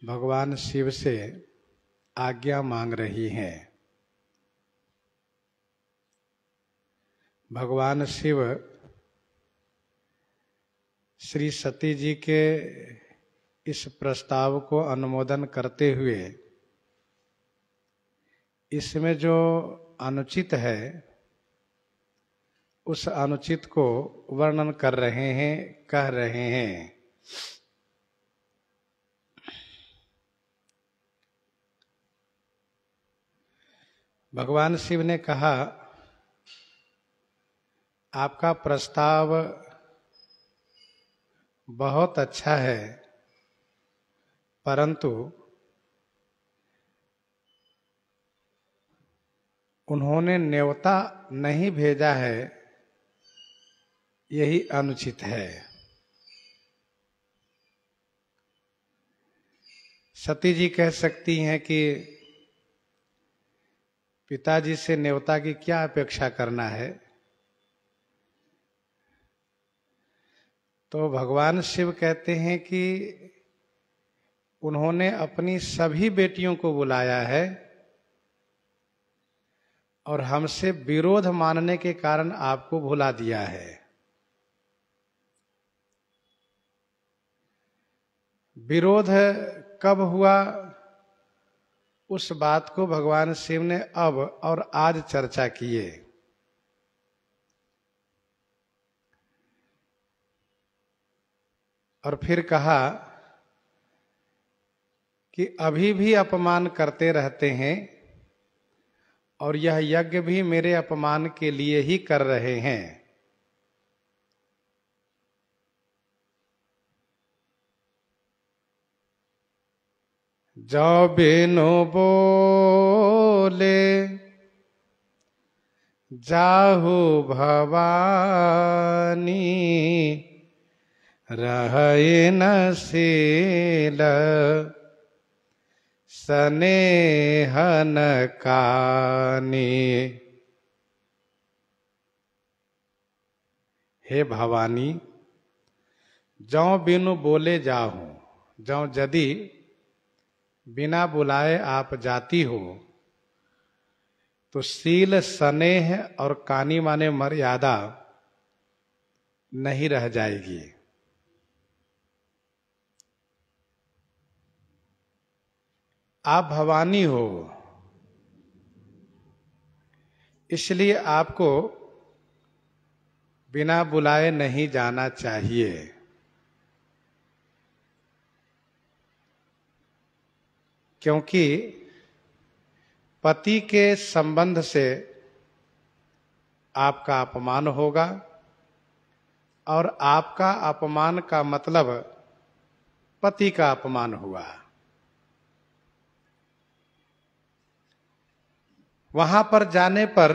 भगवान शिव से आज्ञा मांग रही हैं। भगवान शिव श्री सती जी के इस प्रस्ताव को अनुमोदन करते हुए इसमें जो अनुचित है उस अनुचित को वर्णन कर रहे हैं, कह रहे हैं। भगवान शिव ने कहा, आपका प्रस्ताव बहुत अच्छा है, परंतु उन्होंने न्योता नहीं भेजा है, यही अनुचित है। सती जी कह सकती हैं कि पिताजी से न्योता की क्या अपेक्षा करना है। तो भगवान शिव कहते हैं कि उन्होंने अपनी सभी बेटियों को बुलाया है और हमसे विरोध मानने के कारण आपको भुला दिया है। विरोध कब हुआ, उस बात को भगवान शिव ने अब और आज चर्चा किए। और फिर कहा कि अभी भी अपमान करते रहते हैं और यह यज्ञ भी मेरे अपमान के लिए ही कर रहे हैं। जो बिनु बोले जाहु भवानी, रहे न शील स्नेहन कानी। हे भवानी, जौ बिनु बोले जाहूं, जौ यदि बिना बुलाए आप जाती हो तो शील स्नेह और कानी माने मर्यादा नहीं रह जाएगी। आप भवानी हो, इसलिए आपको बिना बुलाए नहीं जाना चाहिए। क्योंकि पति के संबंध से आपका अपमान होगा और आपका अपमान का मतलब पति का अपमान हुआ। वहां पर जाने पर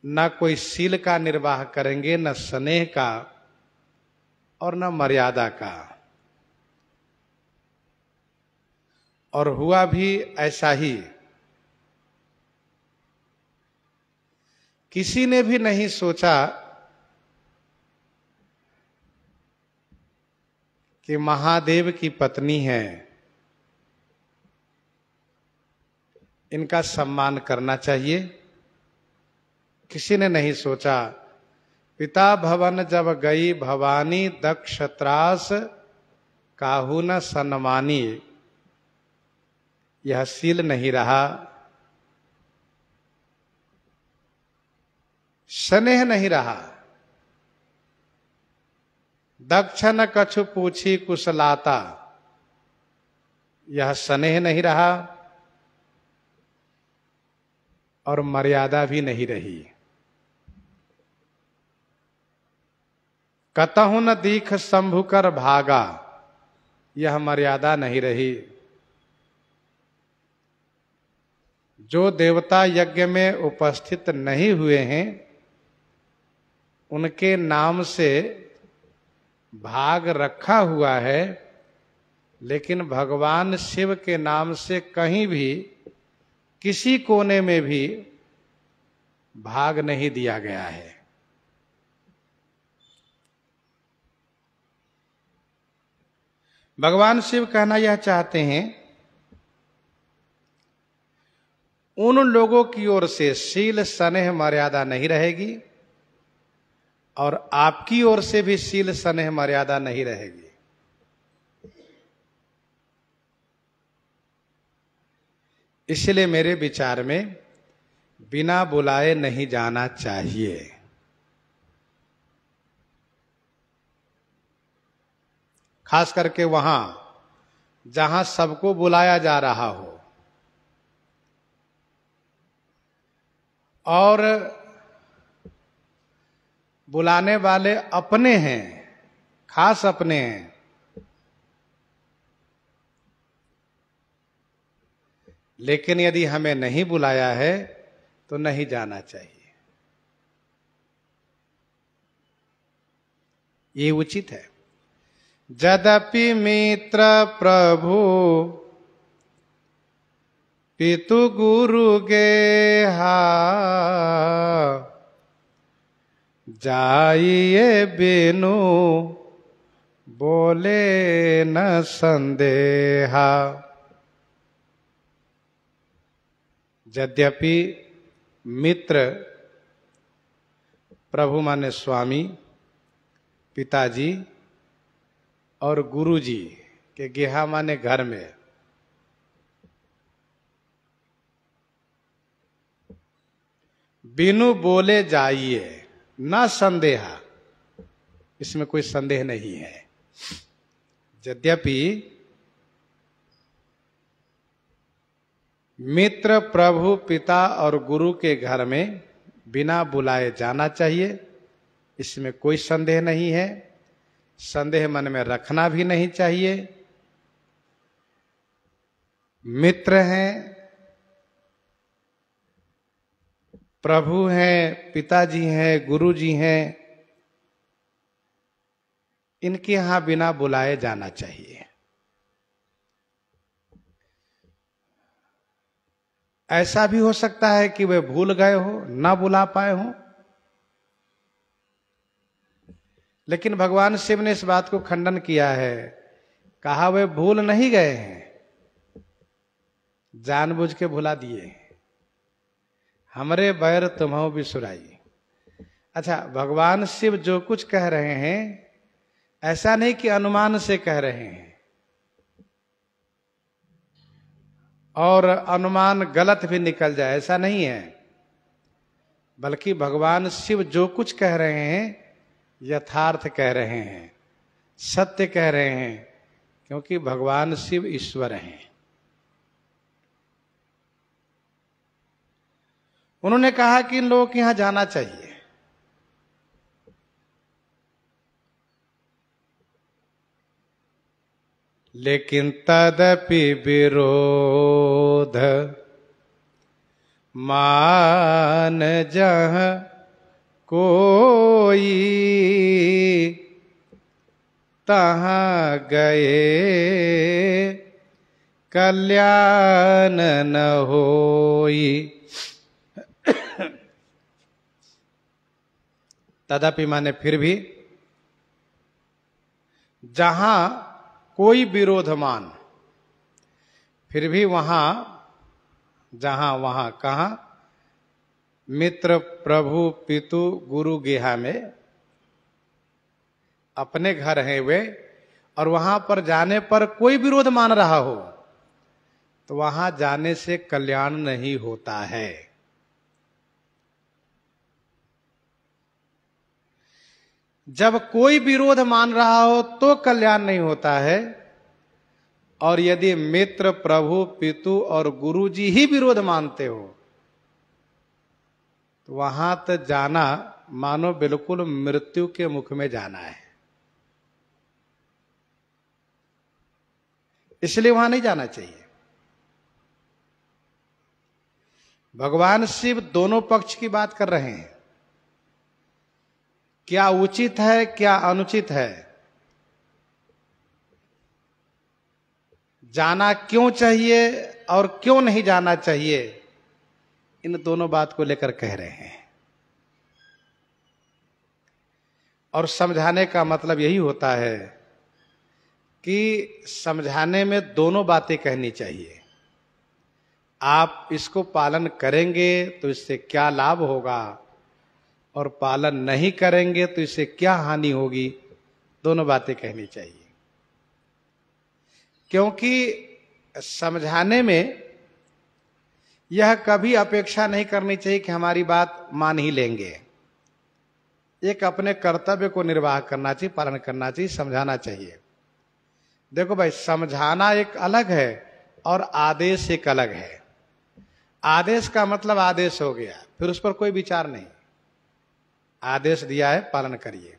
न कोई शील का निर्वाह करेंगे, न स्नेह का और न मर्यादा का। और हुआ भी ऐसा ही। किसी ने भी नहीं सोचा कि महादेव की पत्नी है, इनका सम्मान करना चाहिए। किसी ने नहीं सोचा। पिता भवन जब गई भवानी, दक्ष त्रास काहू न सन्मानी। यह शील नहीं रहा, स्नेह नहीं रहा। दक्ष न कछु पूछी कुशलाता, यह स्नेह नहीं रहा और मर्यादा भी नहीं रही। कतहु न दीख शंभु कर भागा, यह मर्यादा नहीं रही। जो देवता यज्ञ में उपस्थित नहीं हुए हैं उनके नाम से भाग रखा हुआ है, लेकिन भगवान शिव के नाम से कहीं भी किसी कोने में भी भाग नहीं दिया गया है। भगवान शिव कहना यह चाहते हैं, उन लोगों की ओर से शील स्नेह मर्यादा नहीं रहेगी और आपकी ओर से भी शील स्नेह मर्यादा नहीं रहेगी। इसलिए मेरे विचार में बिना बुलाए नहीं जाना चाहिए। खास करके वहां जहां सबको बुलाया जा रहा हो और बुलाने वाले अपने हैं, खास अपने हैं, लेकिन यदि हमें नहीं बुलाया है तो नहीं जाना चाहिए। ये उचित है। यद्यपि मित्र प्रभु पितु गुरु गेहा, जाइए बिनु बोले न संदेहा। यद्यपि मित्र, प्रभु माने स्वामी, पिताजी और गुरुजी के गेहा माने घर में, बिनु बोले जाइए न संदेहा, इसमें कोई संदेह नहीं है। यद्यपि मित्र, प्रभु, पिता और गुरु के घर में बिना बुलाए जाना चाहिए, इसमें कोई संदेह नहीं है। संदेह मन में रखना भी नहीं चाहिए। मित्र हैं, प्रभु हैं, पिताजी हैं, गुरुजी हैं, इनके यहां बिना बुलाए जाना चाहिए। ऐसा भी हो सकता है कि वे भूल गए हो, ना बुला पाए हो, लेकिन भगवान शिव ने इस बात को खंडन किया है। कहा वे भूल नहीं गए हैं, जानबूझ के भुला दिए। हमरे बैर तुम्हों बिसुराई। अच्छा, भगवान शिव जो कुछ कह रहे हैं ऐसा नहीं कि अनुमान से कह रहे हैं और अनुमान गलत भी निकल जाए, ऐसा नहीं है। बल्कि भगवान शिव जो कुछ कह रहे हैं यथार्थ कह रहे हैं, सत्य कह रहे हैं, क्योंकि भगवान शिव ईश्वर हैं। उन्होंने कहा कि इन लोगों के यहां जाना चाहिए। लेकिन तदपि विरोध मान जह कोई, तहाँ गए कल्याण न होई। तदपि माने फिर भी, जहां कोई विरोध मान, फिर भी वहां, जहां वहां कहां, मित्र, प्रभु, पितु, गुरु गेहा में अपने घर हैं वे, और वहां पर जाने पर कोई विरोध मान रहा हो तो वहां जाने से कल्याण नहीं होता है। जब कोई विरोध मान रहा हो तो कल्याण नहीं होता है, और यदि मित्र, प्रभु, पितु और गुरु जी ही विरोध मानते हो तो वहां तक जाना मानो बिल्कुल मृत्यु के मुख में जाना है। इसलिए वहां नहीं जाना चाहिए। भगवान शिव दोनों पक्ष की बात कर रहे हैं। क्या उचित है, क्या अनुचित है, जाना क्यों चाहिए और क्यों नहीं जाना चाहिए, इन दोनों बात को लेकर कह रहे हैं। और समझाने का मतलब यही होता है कि समझाने में दोनों बातें कहनी चाहिए। आप इसको पालन करेंगे तो इससे क्या लाभ होगा, और पालन नहीं करेंगे तो इससे क्या हानि होगी, दोनों बातें कहनी चाहिए। क्योंकि समझाने में यह कभी अपेक्षा नहीं करनी चाहिए कि हमारी बात मान ही लेंगे। एक अपने कर्तव्य को निर्वाह करना चाहिए, पालन करना चाहिए, समझाना चाहिए। देखो भाई, समझाना एक अलग है और आदेश एक अलग है। आदेश का मतलब आदेश हो गया, फिर उस पर कोई विचार नहीं। आदेश दिया है, पालन करिए।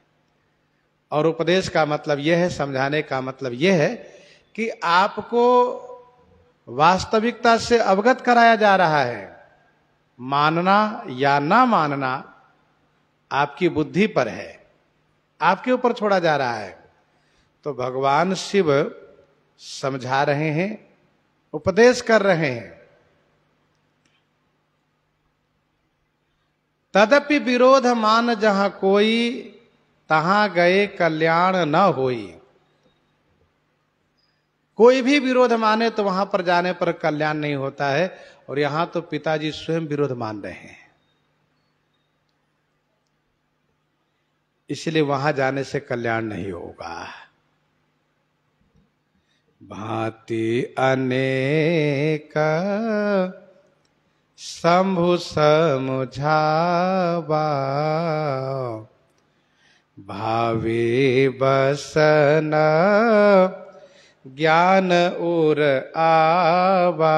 और उपदेश का मतलब यह है, समझाने का मतलब यह है कि आपको वास्तविकता से अवगत कराया जा रहा है। मानना या ना मानना आपकी बुद्धि पर है, आपके ऊपर छोड़ा जा रहा है। तो भगवान शिव समझा रहे हैं, उपदेश कर रहे हैं। तदपि विरोध मान जहां कोई, तहां गए कल्याण न होई। कोई भी विरोध माने तो वहां पर जाने पर कल्याण नहीं होता है, और यहां तो पिताजी स्वयं विरोध मान रहे हैं, इसलिए वहां जाने से कल्याण नहीं होगा। भांति अनेक शंभु समझावा, भावे बसन ज्ञान उर आवा।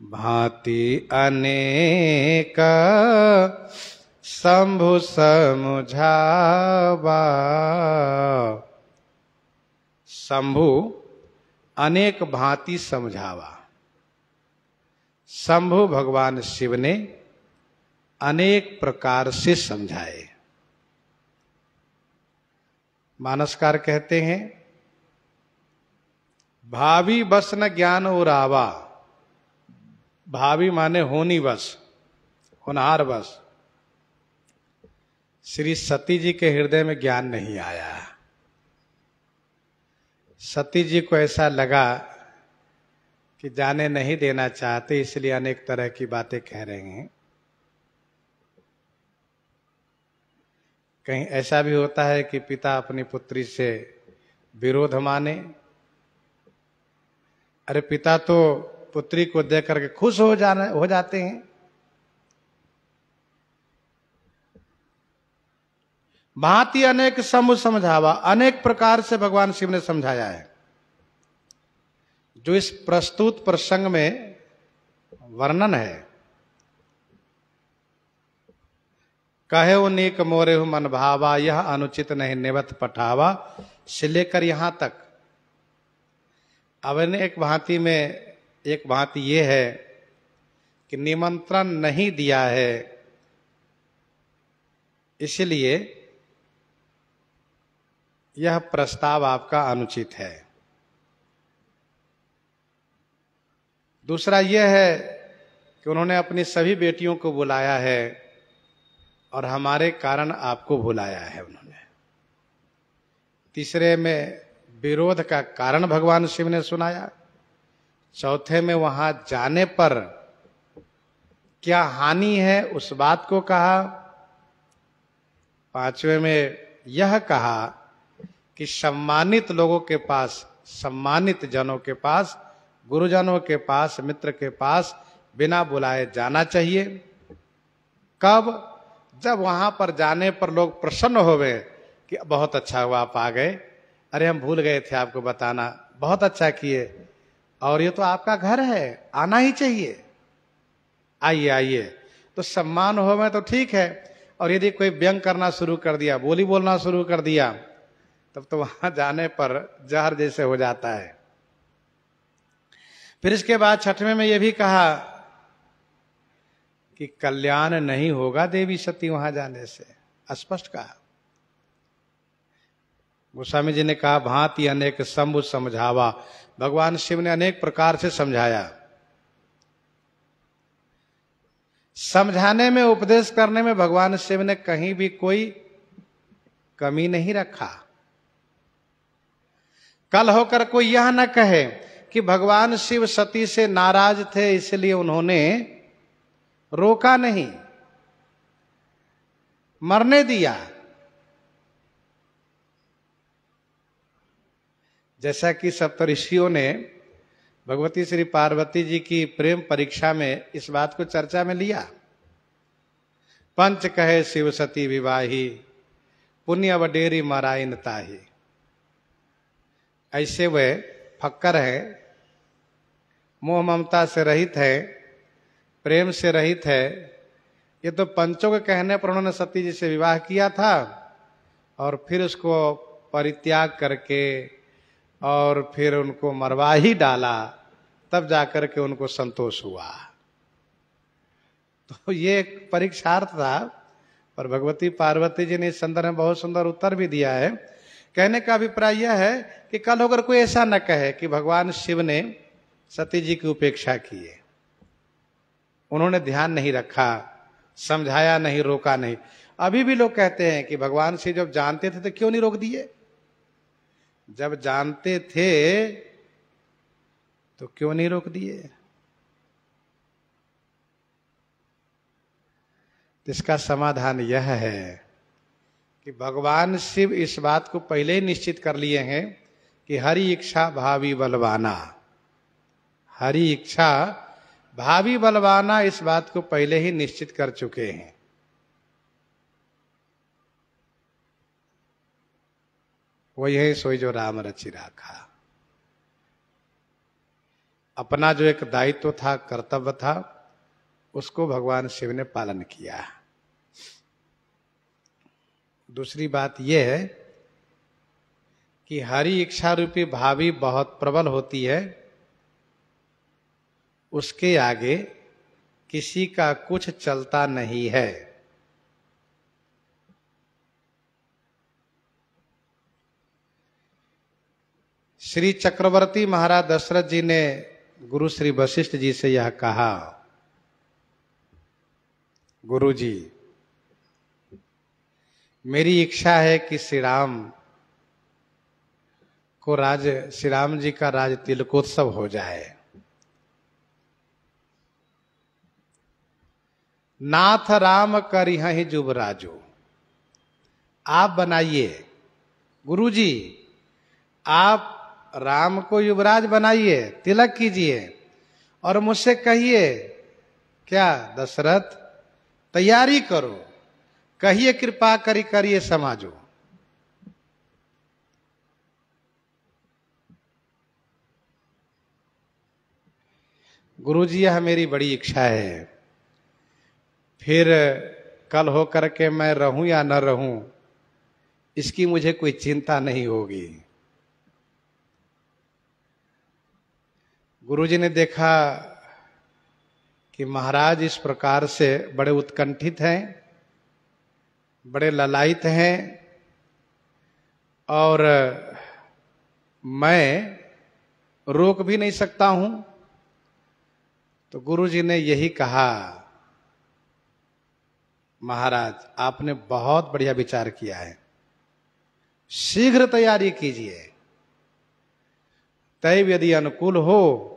भांति अनेक शंभु समझावा। शंभु अनेक भांति समझावा। शंभु भगवान शिव ने अनेक प्रकार से समझाए। मानसकार कहते हैं, भावी बस न ज्ञान और आवा। भावी माने होनी बस, होनहार बस। श्री सती जी के हृदय में ज्ञान नहीं आया। सती जी को ऐसा लगा कि जाने नहीं देना चाहते, इसलिए अनेक तरह की बातें कह रहे हैं। कहीं ऐसा भी होता है कि पिता अपनी पुत्री से विरोध माने। अरे पिता तो पुत्री को देख करके खुश हो जाते हैं। भांति अनेक शंभु समझावा। अनेक प्रकार से भगवान शिव ने समझाया है। जो इस प्रस्तुत प्रसंग में वर्णन है, कहे वो नीक मोरे हु मन भावा, यह अनुचित नहीं निवत पठावा, से लेकर यहां तक। अब एक भांति में एक भांति ये है कि निमंत्रण नहीं दिया है, इसलिए यह प्रस्ताव आपका अनुचित है। दूसरा यह है कि उन्होंने अपनी सभी बेटियों को बुलाया है और हमारे कारण आपको बुलाया है उन्होंने। तीसरे में विरोध का कारण भगवान शिव ने सुनाया। चौथे में वहां जाने पर क्या हानि है उस बात को कहा। पांचवें में यह कहा कि सम्मानित लोगों के पास, सम्मानित जनों के पास, गुरुजनों के पास, मित्र के पास बिना बुलाए जाना चाहिए। कब? जब वहां पर जाने पर लोग प्रसन्न होवे कि बहुत अच्छा हुआ आप आ गए, अरे हम भूल गए थे आपको बताना, बहुत अच्छा किए, और ये तो आपका घर है, आना ही चाहिए, आइए आइए। तो सम्मान होवे तो ठीक है, और यदि कोई व्यंग करना शुरू कर दिया, बोली बोलना शुरू कर दिया, तब तो वहां जाने पर जहर जैसे हो जाता है। फिर इसके बाद छठवें में यह भी कहा कि कल्याण नहीं होगा देवी सती वहां जाने से, स्पष्ट कहा। गोस्वामी जी ने कहा भांति अनेक शंभु समझावा। भगवान शिव ने अनेक प्रकार से समझाया। समझाने में, उपदेश करने में भगवान शिव ने कहीं भी कोई कमी नहीं रखा। कल होकर कोई यह न कहे कि भगवान शिव सती से नाराज थे इसलिए उन्होंने रोका नहीं, मरने दिया। जैसा कि सप्तऋषियों ने भगवती श्री पार्वती जी की प्रेम परीक्षा में इस बात को चर्चा में लिया। पंच कहे शिव सती विवाही, पुण्य वडेरी मराइन ताही। ऐसे वे फक्कर है, मोह ममता से रहित है, प्रेम से रहित है। ये तो पंचों के कहने पर उन्होंने सती जी से विवाह किया था और फिर उसको परित्याग करके और फिर उनको मरवा ही डाला, तब जाकर के उनको संतोष हुआ। तो ये एक परीक्षार्थ था, पर भगवती पार्वती जी ने इस संदर्भ में बहुत सुंदर उत्तर भी दिया है। कहने का अभिप्राय यह है कि कल होकर कोई ऐसा न कहे कि भगवान शिव ने सती जी की उपेक्षा की है, उन्होंने ध्यान नहीं रखा, समझाया नहीं, रोका नहीं। अभी भी लोग कहते हैं कि भगवान शिव जब जानते थे तो क्यों नहीं रोक दिए? जब जानते थे तो क्यों नहीं रोक दिए? इसका समाधान यह है कि भगवान शिव इस बात को पहले ही निश्चित कर लिए हैं कि हरि इच्छा भावी बलवाना, हरि इच्छा भावी बलवाना, इस बात को पहले ही निश्चित कर चुके हैं। वही है सोई जो राम रचि राखा। अपना जो एक दायित्व था, कर्तव्य था, उसको भगवान शिव ने पालन किया। दूसरी बात यह है कि हरि इच्छा रूपी भावी बहुत प्रबल होती है, उसके आगे किसी का कुछ चलता नहीं है। श्री चक्रवर्ती महाराज दशरथ जी ने गुरु श्री वशिष्ठ जी से यह कहा, गुरु जी, मेरी इच्छा है कि श्री राम जी का राज तिलकोत्सव हो जाए। नाथ राम करिहि जुबराजो, आप बनाइए। गुरुजी, आप राम को युवराज बनाइए, तिलक कीजिए और मुझसे कहिए, क्या दशरथ तैयारी करो, कहिए कृपा करिए समाजो। गुरुजी, यह मेरी बड़ी इच्छा है। फिर कल हो करके मैं रहूं या न रहूं, इसकी मुझे कोई चिंता नहीं होगी। गुरुजी ने देखा कि महाराज इस प्रकार से बड़े उत्कंठित हैं, बड़े ललायित हैं, और मैं रोक भी नहीं सकता हूं। तो गुरुजी ने यही कहा, महाराज आपने बहुत बढ़िया विचार किया है, शीघ्र तैयारी कीजिए। तैव यदि अनुकूल हो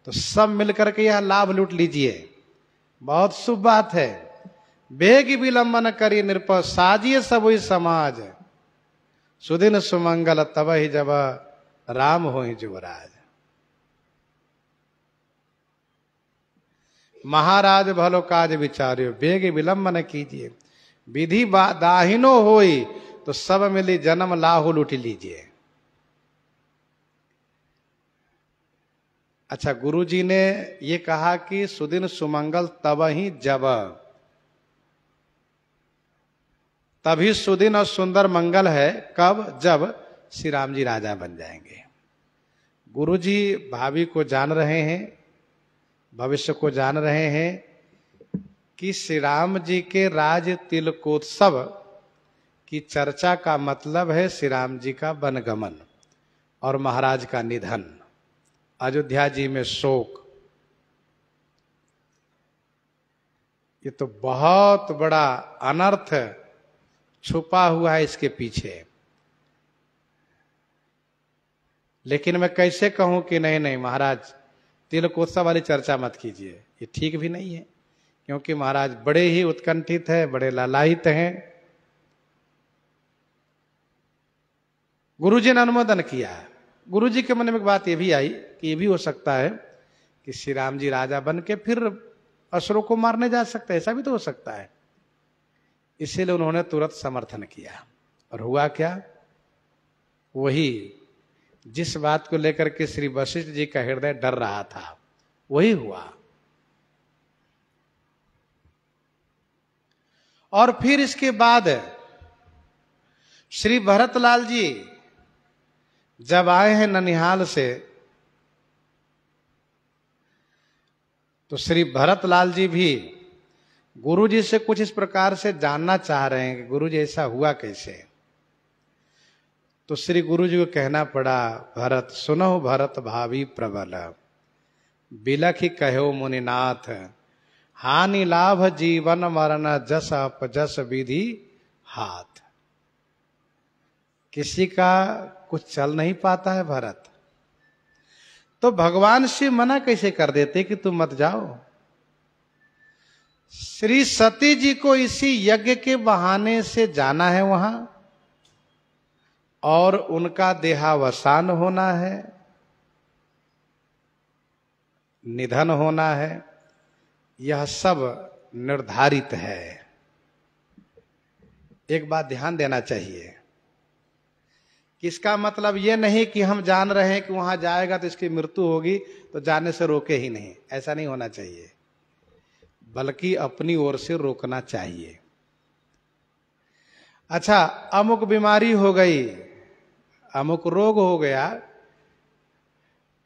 तो सब मिलकर के यह लाभ लूट लीजिए, बहुत शुभ बात है। बेग विलंबन करी नृप, साजिए सब ही समाज, सुदिन सुमंगल तब ही जब राम हो जुवराज। महाराज भलो काज विचार्यो, बेग विलंबन कीजिए। विधि दाहिनो होई तो सब मिली जन्म लाहु लूट लीजिए। अच्छा, गुरुजी ने ये कहा कि सुदिन सुमंगल तब ही जब, तभी सुदिन और सुंदर मंगल है। कब? जब श्री राम जी राजा बन जाएंगे। गुरुजी भावी को जान रहे हैं, भविष्य को जान रहे हैं कि श्री राम जी के राज तिलकोत्सव की चर्चा का मतलब है श्री राम जी का वनगमन और महाराज का निधन, अयोध्या जी में शोक। ये तो बहुत बड़ा अनर्थ छुपा हुआ है इसके पीछे। लेकिन मैं कैसे कहूं कि नहीं नहीं महाराज तिलकोत्सव वाली चर्चा मत कीजिए, ये ठीक भी नहीं है, क्योंकि महाराज बड़े ही उत्कंठित है, बड़े लालायित हैं। गुरुजी ने अनुमोदन किया। गुरुजी के मन में एक बात ये भी आई कि ये भी हो सकता है कि श्री राम जी राजा बन के फिर असुरों को मारने जा सकते हैं, ऐसा भी तो हो सकता है। इसीलिए उन्होंने तुरंत समर्थन किया। और हुआ क्या? वही जिस बात को लेकर के श्री वशिष्ठ जी का हृदय डर रहा था, वही हुआ। और फिर इसके बाद श्री भरतलाल जी जब आए हैं ननिहाल से, तो श्री भरतलाल जी भी गुरु जी से कुछ इस प्रकार से जानना चाह रहे हैं कि गुरु जी ऐसा हुआ कैसे। तो श्री गुरु जी को कहना पड़ा, भरत सुनो भरत भावी प्रबल, बिलखि कहो मुनिनाथ, हानि लाभ जीवन मरण जस अपजस विधि हाथ। किसी का कुछ चल नहीं पाता है भरत, तो भगवान शिव मना कैसे कर देते कि तुम मत जाओ। श्री सती जी को इसी यज्ञ के बहाने से जाना है वहां, और उनका देहावसान होना है, निधन होना है, यह सब निर्धारित है। एक बात ध्यान देना चाहिए, इसका मतलब यह नहीं कि हम जान रहे हैं कि वहां जाएगा तो इसकी मृत्यु होगी तो जाने से रोके ही नहीं, ऐसा नहीं होना चाहिए, बल्कि अपनी ओर से रोकना चाहिए। अच्छा, अमुक बीमारी हो गई, अमुक रोग हो गया,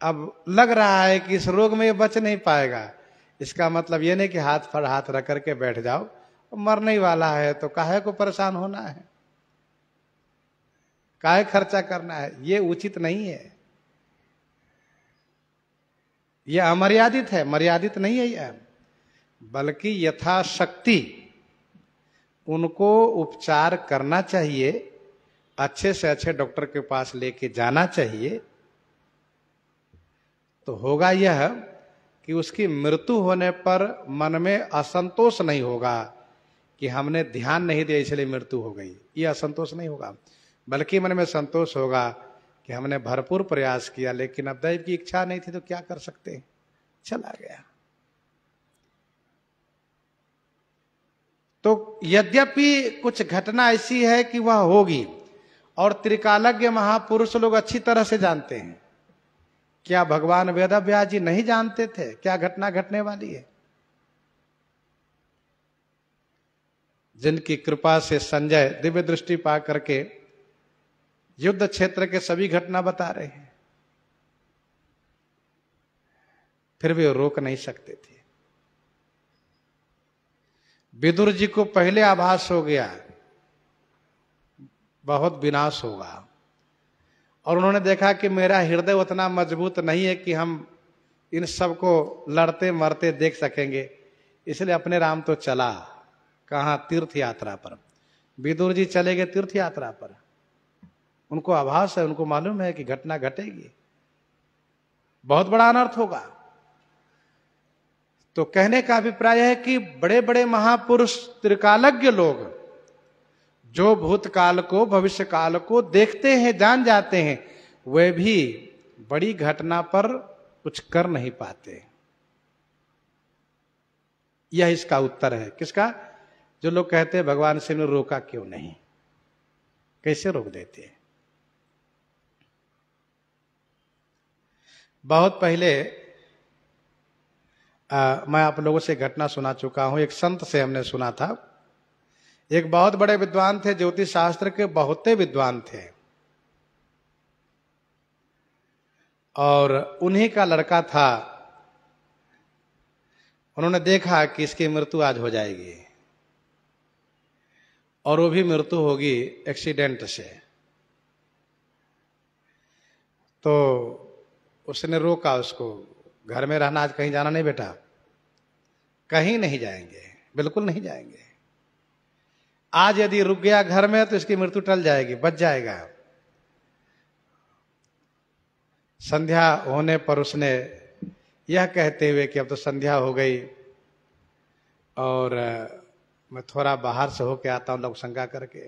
अब लग रहा है कि इस रोग में ये बच नहीं पाएगा, इसका मतलब ये नहीं कि हाथ पर हाथ रख करके बैठ जाओ, मरने ही वाला है तो काहे को परेशान होना है, काहे खर्चा करना है, ये उचित नहीं है, ये अमर्यादित है, मर्यादित नहीं है यह, बल्कि यथाशक्ति उनको उपचार करना चाहिए, अच्छे से अच्छे डॉक्टर के पास लेके जाना चाहिए। तो होगा यह कि उसकी मृत्यु होने पर मन में असंतोष नहीं होगा कि हमने ध्यान नहीं दिया इसलिए मृत्यु हो गई, यह असंतोष नहीं होगा, बल्कि मन में संतोष होगा कि हमने भरपूर प्रयास किया, लेकिन अब दैव की इच्छा नहीं थी तो क्या कर सकते, चला गया। तो यद्यपि कुछ घटना ऐसी है कि वह होगी, और त्रिकालज्ञ महापुरुष लोग अच्छी तरह से जानते हैं। क्या भगवान वेदव्यास जी नहीं जानते थे क्या घटना घटने वाली है? जिनकी कृपा से संजय दिव्य दृष्टि पा करके युद्ध क्षेत्र के सभी घटना बता रहे हैं, फिर भी वो रोक नहीं सकते थे। विदुर जी को पहले आभास हो गया बहुत विनाश होगा, और उन्होंने देखा कि मेरा हृदय उतना मजबूत नहीं है कि हम इन सबको लड़ते मरते देख सकेंगे, इसलिए अपने राम तो चला कहाँ, तीर्थ यात्रा पर। विदुर जी चले गए तीर्थ यात्रा पर, उनको आभास है, उनको मालूम है कि घटना घटेगी, बहुत बड़ा अनर्थ होगा। तो कहने का अभिप्राय है कि बड़े बड़े महापुरुष त्रिकालज्ञ लोग जो भूतकाल को भविष्य काल को देखते हैं, जान जाते हैं, वे भी बड़ी घटना पर कुछ कर नहीं पाते। यह इसका उत्तर है। किसका? जो लोग कहते हैं भगवान शिव ने रोका क्यों नहीं, कैसे रोक देते हैं। बहुत पहले मैं आप लोगों से घटना सुना चुका हूं, एक संत से हमने सुना था। एक बहुत बड़े विद्वान थे, ज्योतिष शास्त्र के बहुते विद्वान थे, और उन्हीं का लड़का था। उन्होंने देखा कि इसकी मृत्यु आज हो जाएगी, और वो भी मृत्यु होगी एक्सीडेंट से। तो उसने रोका उसको, घर में रहना, आज कहीं जाना नहीं बेटा, कहीं नहीं जाएंगे, बिल्कुल नहीं जाएंगे। आज यदि रुक गया घर में तो इसकी मृत्यु टल जाएगी, बच जाएगा। संध्या होने पर उसने यह कहते हुए कि अब तो संध्या हो गई और मैं थोड़ा बाहर से होके आता हूं लघुशंका करके,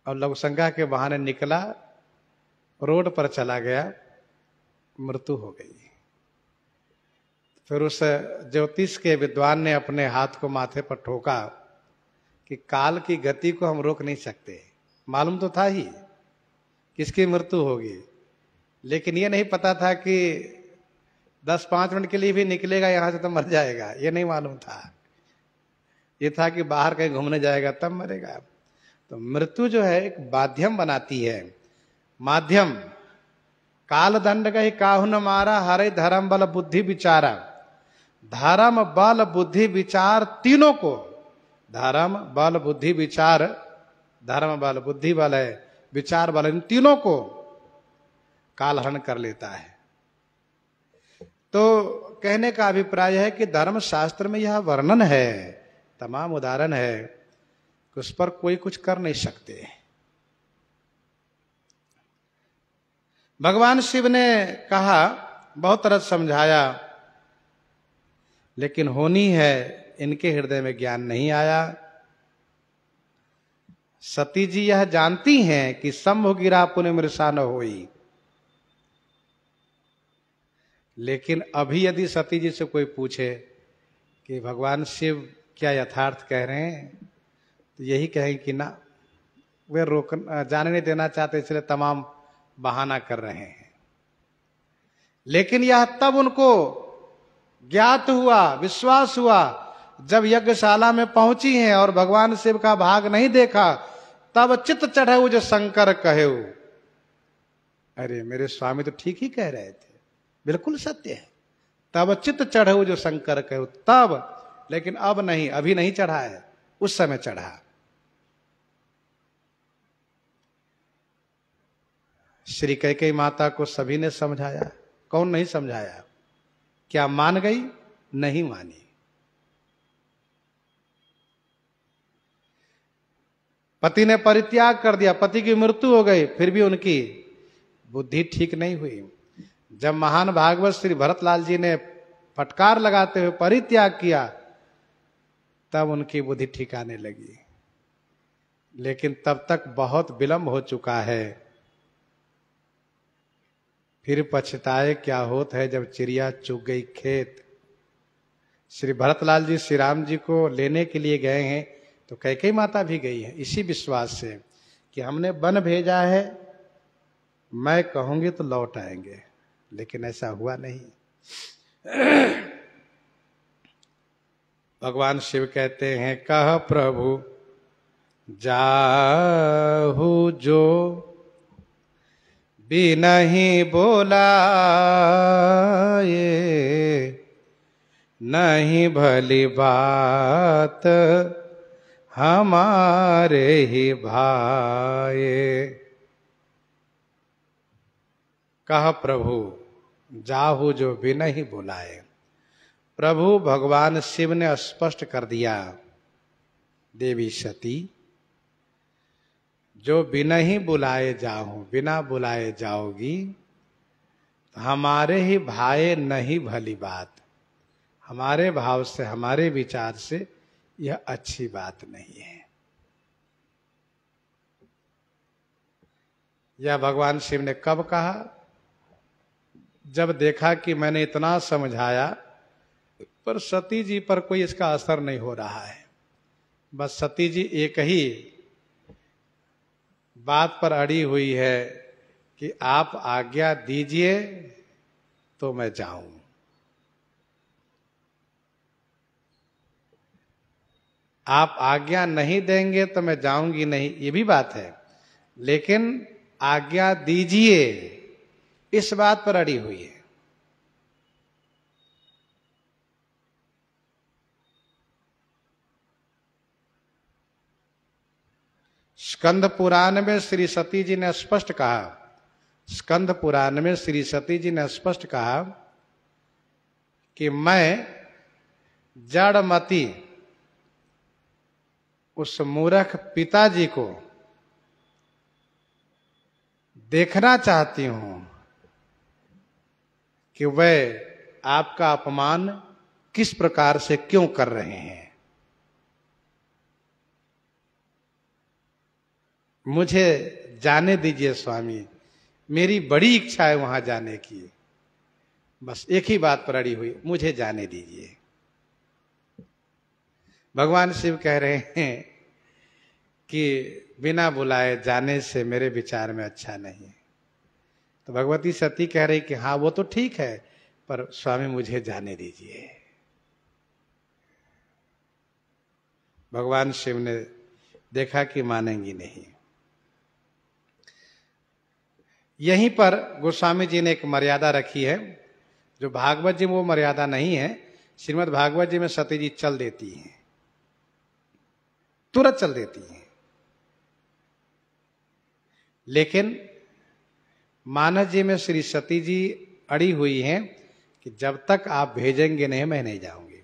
और लघुशंका के बहाने निकला, रोड पर चला गया, मृत्यु हो गई। फिर उस ज्योतिष के विद्वान ने अपने हाथ को माथे पर ठोका कि काल की गति को हम रोक नहीं सकते। मालूम तो था ही किसकी मृत्यु होगी, लेकिन ये नहीं पता था कि 10-5 मिनट के लिए भी निकलेगा यहां से तो मर जाएगा, ये नहीं मालूम था। ये था कि बाहर कहीं घूमने जाएगा तब मरेगा। तो मृत्यु जो है एक माध्यम बनाती है, माध्यम। काल दंड गई काहू न मारा, हरे धर्म बल बुद्धि विचारा। धर्म बल बुद्धि विचार तीनों को, धर्म बल बुद्धि विचार, धर्म बल बुद्धि बल है, विचार बल, इन तीनों को काल हरण कर लेता है। तो कहने का अभिप्राय है कि धर्म शास्त्र में यह वर्णन है, तमाम उदाहरण है, उस पर कोई कुछ कर नहीं सकते। भगवान शिव ने कहा, बहुत तरह समझाया, लेकिन होनी है इनके हृदय में ज्ञान नहीं आया। सती जी यह जानती हैं कि शंभु गिरा पुण्य मृषा न होई, लेकिन अभी यदि सती जी से कोई पूछे कि भगवान शिव क्या यथार्थ कह रहे हैं, तो यही कहें कि ना, वे जाने नहीं देना चाहते, इसलिए तमाम बहाना कर रहे हैं। लेकिन यह तब उनको ज्ञात हुआ, विश्वास हुआ, जब यज्ञशाला में पहुंची हैं और भगवान शिव का भाग नहीं देखा, तब चित्त चढ़े जो शंकर कहे। अरे मेरे स्वामी तो ठीक ही कह रहे थे, बिल्कुल सत्य है। तब चित्त चढ़े जो शंकर कहे, तब, लेकिन अब नहीं, अभी नहीं चढ़ा है, उस समय चढ़ा। श्री कैकेयी माता को सभी ने समझाया, कौन नहीं समझाया? क्या मान गई? नहीं मानी। पति ने परित्याग कर दिया, पति की मृत्यु हो गई, फिर भी उनकी बुद्धि ठीक नहीं हुई। जब महान भागवत श्री भरतलाल जी ने फटकार लगाते हुए परित्याग किया, तब उनकी बुद्धि ठीक आने लगी। लेकिन तब तक बहुत विलंब हो चुका है। फिर पछताए क्या होत है जब चिड़िया चुग गई खेत। श्री भरतलाल जी श्री राम जी को लेने के लिए गए हैं, तो कैकेयी माता भी गई है, इसी विश्वास से कि हमने वन भेजा है, मैं कहूंगी तो लौट आएंगे, लेकिन ऐसा हुआ नहीं। भगवान शिव कहते हैं, कह प्रभु जाहु जो भी नहीं बोला, ये नहीं भली बात हमारे ही भाए। कह प्रभु जाहु जो भी नहीं बुलाए। प्रभु भगवान शिव ने स्पष्ट कर दिया, देवी सती, जो बिना ही बुलाए जाऊं, बिना बुलाए जाओगी तो हमारे ही भाए नहीं भली बात। हमारे भाव से, हमारे विचार से यह अच्छी बात नहीं है। यह भगवान शिव ने कब कहा? जब देखा कि मैंने इतना समझाया पर सती जी पर कोई इसका असर नहीं हो रहा है। बस सती जी एक ही बात पर अड़ी हुई है कि आप आज्ञा दीजिए तो मैं जाऊं। आप आज्ञा नहीं देंगे तो मैं जाऊंगी नहीं, ये भी बात है, लेकिन आज्ञा दीजिए, इस बात पर अड़ी हुई है। स्कंद पुराण में श्री सती जी ने स्पष्ट कहा, स्कंद पुराण में श्री सती जी ने स्पष्ट कहा कि मैं जड़मती उस मूर्ख पिताजी को देखना चाहती हूं, कि वह आपका अपमान किस प्रकार से क्यों कर रहे हैं। मुझे जाने दीजिए स्वामी, मेरी बड़ी इच्छा है वहां जाने की। बस एक ही बात पर अड़ी हुई, मुझे जाने दीजिए। भगवान शिव कह रहे हैं कि बिना बुलाए जाने से मेरे विचार में अच्छा नहीं है। तो भगवती सती कह रही कि हाँ वो तो ठीक है, पर स्वामी मुझे जाने दीजिए। भगवान शिव ने देखा कि मानेंगी नहीं। यहीं पर गोस्वामी जी ने एक मर्यादा रखी है, जो भागवत जी में वो मर्यादा नहीं है। श्रीमद् भागवत जी में सती जी चल देती हैं, तुरंत चल देती हैं। लेकिन मानस जी में श्री सती जी अड़ी हुई हैं कि जब तक आप भेजेंगे नहीं मैं नहीं जाऊंगी।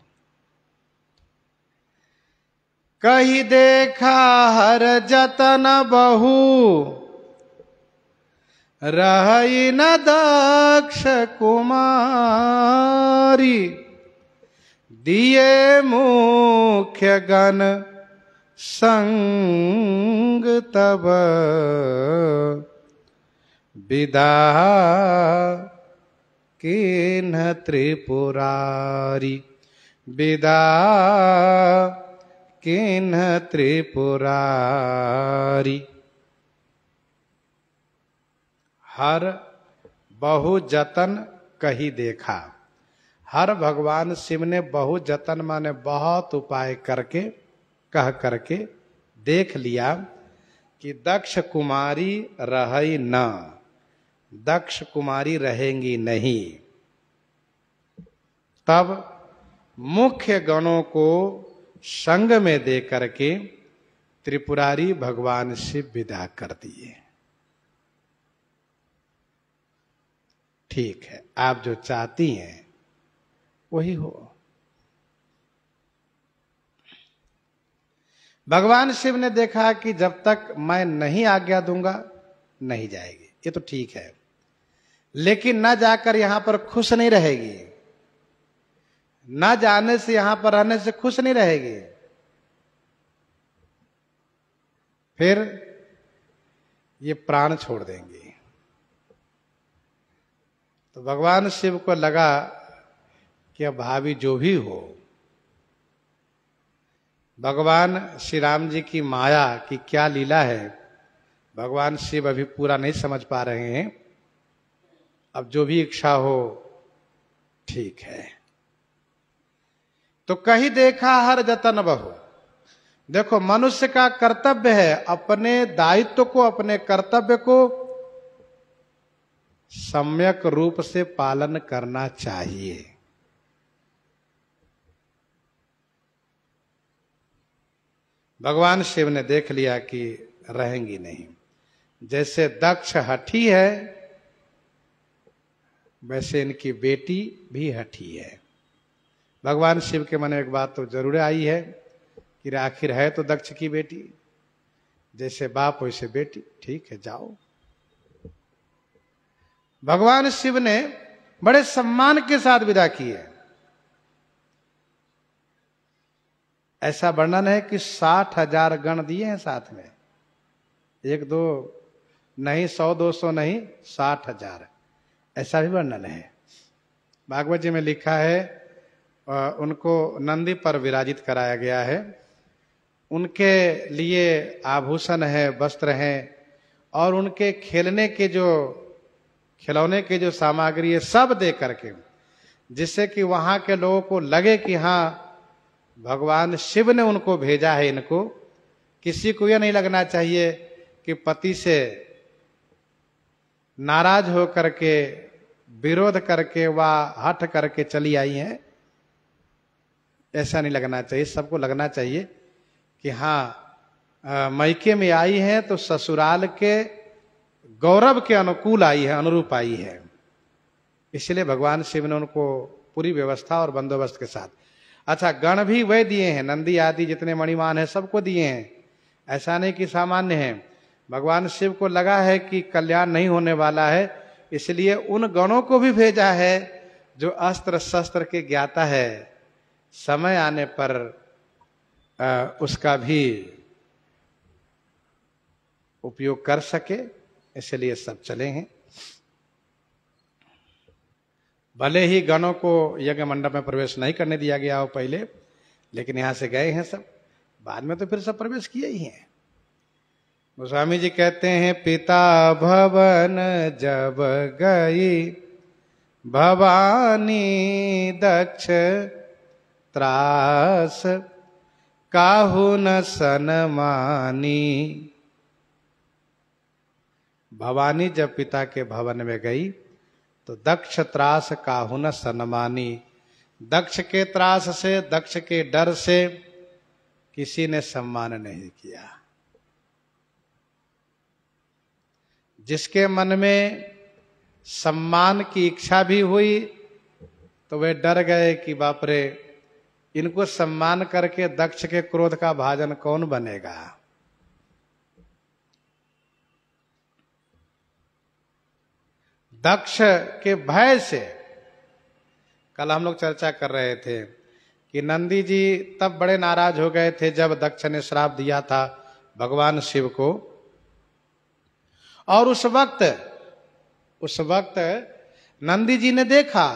कही देखा हर जतन बहु, रही न दक्ष कुमारी। दिए मुख्य गण संग तब, विदा किन्ह त्रिपुरारी। विदा किन्ह त्रिपुरारी। हर बहु जतन कही देखा। हर भगवान शिव ने बहु जतन माने बहुत उपाय करके कह करके देख लिया कि दक्ष कुमारी रही न, दक्ष कुमारी रहेंगी नहीं। तब मुख्य गणों को संग में दे करके त्रिपुरारी भगवान शिव विदा कर दिए। ठीक है, आप जो चाहती हैं वही हो। भगवान शिव ने देखा कि जब तक मैं नहीं आज्ञा दूंगा नहीं जाएगी, ये तो ठीक है, लेकिन न जाकर यहां पर खुश नहीं रहेगी, न जाने से यहां पर रहने से खुश नहीं रहेगी। फिर ये प्राण छोड़ देंगी। तो भगवान शिव को लगा कि अब भाभी जो भी हो, भगवान श्री राम जी की माया की क्या लीला है, भगवान शिव अभी पूरा नहीं समझ पा रहे हैं। अब जो भी इच्छा हो ठीक है। तो कहीं देखा हर जतन बहु। देखो, मनुष्य का कर्तव्य है अपने दायित्व को, अपने कर्तव्य को सम्यक रूप से पालन करना चाहिए। भगवान शिव ने देख लिया कि रहेंगी नहीं। जैसे दक्ष हठी है वैसे इनकी बेटी भी हठी है। भगवान शिव के मन में एक बात तो जरूर आई है कि आखिर है तो दक्ष की बेटी, जैसे बाप वैसे बेटी, ठीक है जाओ। भगवान शिव ने बड़े सम्मान के साथ विदा किए। ऐसा वर्णन है कि 60,000 गण दिए हैं साथ में, 1-2 नहीं, 100-200 नहीं, 60,000, ऐसा भी वर्णन है। भागवत जी में लिखा है उनको नंदी पर विराजित कराया गया है, उनके लिए आभूषण है, वस्त्र हैं, और उनके खेलने के जो खिलौने के जो सामग्री है सब दे करके, जिससे कि वहां के लोगों को लगे कि हाँ भगवान शिव ने उनको भेजा है। इनको किसी को यह नहीं लगना चाहिए कि पति से नाराज हो करके, विरोध करके व हट करके चली आई हैं, ऐसा नहीं लगना चाहिए। सबको लगना चाहिए कि हाँ मायके में आई हैं तो ससुराल के गौरव के अनुकूल आई है, अनुरूप आई है। इसलिए भगवान शिव ने उनको पूरी व्यवस्था और बंदोबस्त के साथ, अच्छा गण भी वह दिए हैं, नंदी आदि जितने मणिमान है सबको दिए हैं, ऐसा नहीं कि सामान्य है। भगवान शिव को लगा है कि कल्याण नहीं होने वाला है, इसलिए उन गणों को भी भेजा है जो अस्त्र शस्त्र के ज्ञाता है, समय आने पर उसका भी उपयोग कर सके, इसलिए सब चले हैं। भले ही गणों को यज्ञ मंडप में प्रवेश नहीं करने दिया गया हो पहले, लेकिन यहां से गए हैं सब, बाद में तो फिर सब प्रवेश किए ही हैं। गोस्वामी जी कहते हैं, पिता भवन जब गई भवानी दक्ष त्रास काहू न सनमानी। भवानी जब पिता के भवन में गई तो दक्ष त्रास काहू न सनमानी। दक्ष के त्रास से, दक्ष के डर से किसी ने सम्मान नहीं किया। जिसके मन में सम्मान की इच्छा भी हुई तो वे डर गए कि बाप रे, इनको सम्मान करके दक्ष के क्रोध का भाजन कौन बनेगा। दक्ष के भय से कल हम लोग चर्चा कर रहे थे कि नंदी जी तब बड़े नाराज हो गए थे जब दक्ष ने श्राप दिया था भगवान शिव को। और उस वक्त नंदी जी ने देखा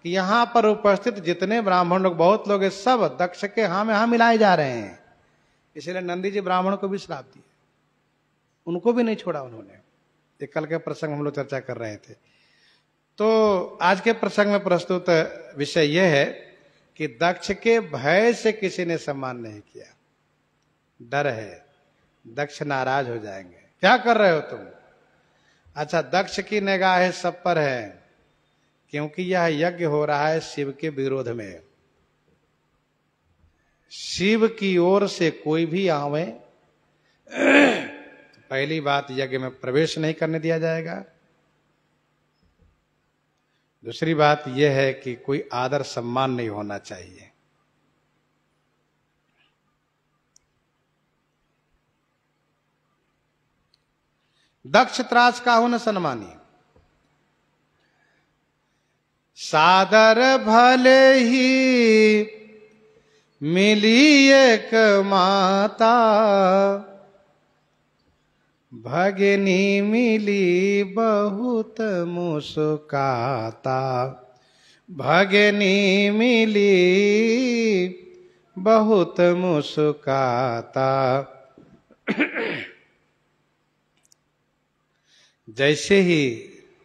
कि यहां पर उपस्थित जितने ब्राह्मण लोग, बहुत लोग, सब दक्ष के हाँ में हाँ मिलाए जा रहे हैं। इसलिए नंदी जी ब्राह्मण को भी श्राप दिए, उनको भी नहीं छोड़ा उन्होंने। ये कल के प्रसंग हम लोग चर्चा कर रहे थे। तो आज के प्रसंग में प्रस्तुत विषय यह है कि दक्ष के भय से किसी ने सम्मान नहीं किया। डर है, दक्ष नाराज हो जाएंगे, क्या कर रहे हो तुम। अच्छा, दक्ष की निगाह सब पर है, क्योंकि यह यज्ञ हो रहा है शिव के विरोध में। शिव की ओर से कोई भी आवे, पहली बात यज्ञ में प्रवेश नहीं करने दिया जाएगा। दूसरी बात यह है कि कोई आदर सम्मान नहीं होना चाहिए। दक्ष त्रास काहू न सन्मानी। सादर भले ही मिली एक माता, भगिनी मिली बहुत मुस्काता। भगिनी मिली बहुत मुस्काता। जैसे ही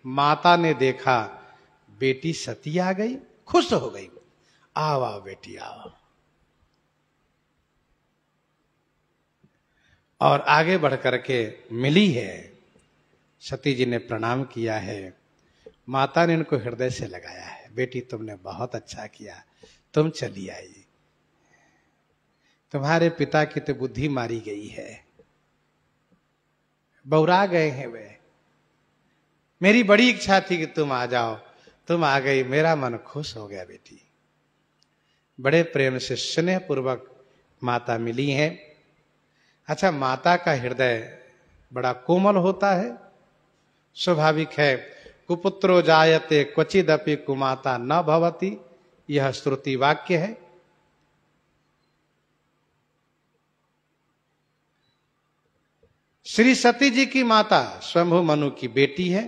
माता ने देखा बेटी सती आ गई, खुश हो गई। आओ आओ बेटी आओ। और आगे बढ़ करके मिली है। सती जी ने प्रणाम किया है। माता ने उनको हृदय से लगाया है, बेटी तुमने बहुत अच्छा किया, तुम चली आई। तुम्हारे पिता की तो बुद्धि मारी गई है, बौरा गए हैं वे। मेरी बड़ी इच्छा थी कि तुम आ जाओ, तुम आ गई, मेरा मन खुश हो गया बेटी। बड़े प्रेम से स्नेह पूर्वक माता मिली हैं। अच्छा, माता का हृदय बड़ा कोमल होता है, स्वाभाविक है। कुपुत्रो जायते क्वचिदपि कुमाता न भवति, यह श्रुति वाक्य है। श्री सती जी की माता स्वयंभू मनु की बेटी है।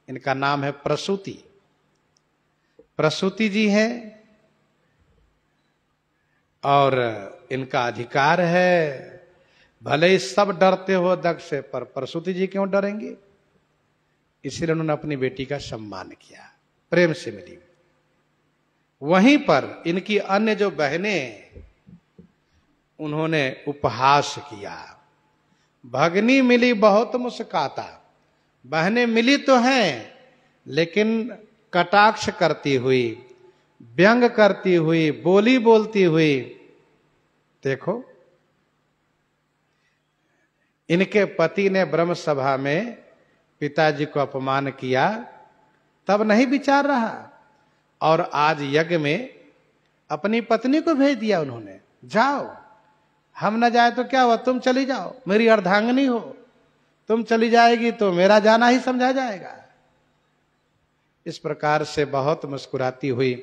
इनका नाम है प्रसूति। प्रसूति जी है और इनका अधिकार है। भले ही सब डरते हो दक्ष से, पर प्रसूति जी क्यों डरेंगे। इसलिए उन्होंने अपनी बेटी का सम्मान किया, प्रेम से मिली। वहीं पर इनकी अन्य जो बहनें, उन्होंने उपहास किया। भगनी मिली बहुत मुस्काता। बहनें मिली तो हैं, लेकिन कटाक्ष करती हुई, व्यंग करती हुई, बोली बोलती हुई। देखो, इनके पति ने ब्रह्म सभा में पिताजी को अपमान किया, तब नहीं विचार रहा। और आज यज्ञ में अपनी पत्नी को भेज दिया उन्होंने, जाओ, हम न जाए तो क्या हुआ, तुम चली जाओ, मेरी अर्धांगिनी हो, तुम चली जाएगी तो मेरा जाना ही समझा जाएगा। इस प्रकार से बहुत मुस्कुराती हुई,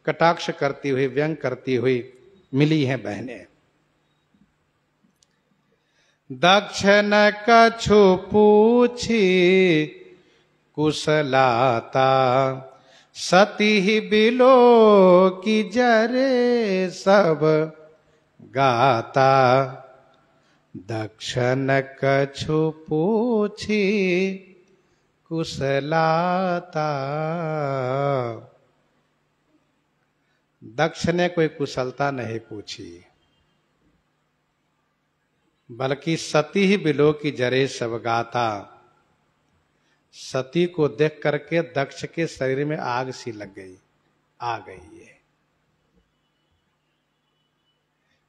कटाक्ष करती हुई, व्यंग करती हुई मिली हैं बहनें। दक्ष न कछु पूछी कुशलाता, सती ही बिलो की जरे सब गाता। दक्ष न कछु पूछी कुशलाता। दक्ष ने कोई कुशलता नहीं पूछी, बल्कि सती ही बिलो की जरे सब गाता। सती को देख करके दक्ष के शरीर में आग सी लग गई, आ गई है।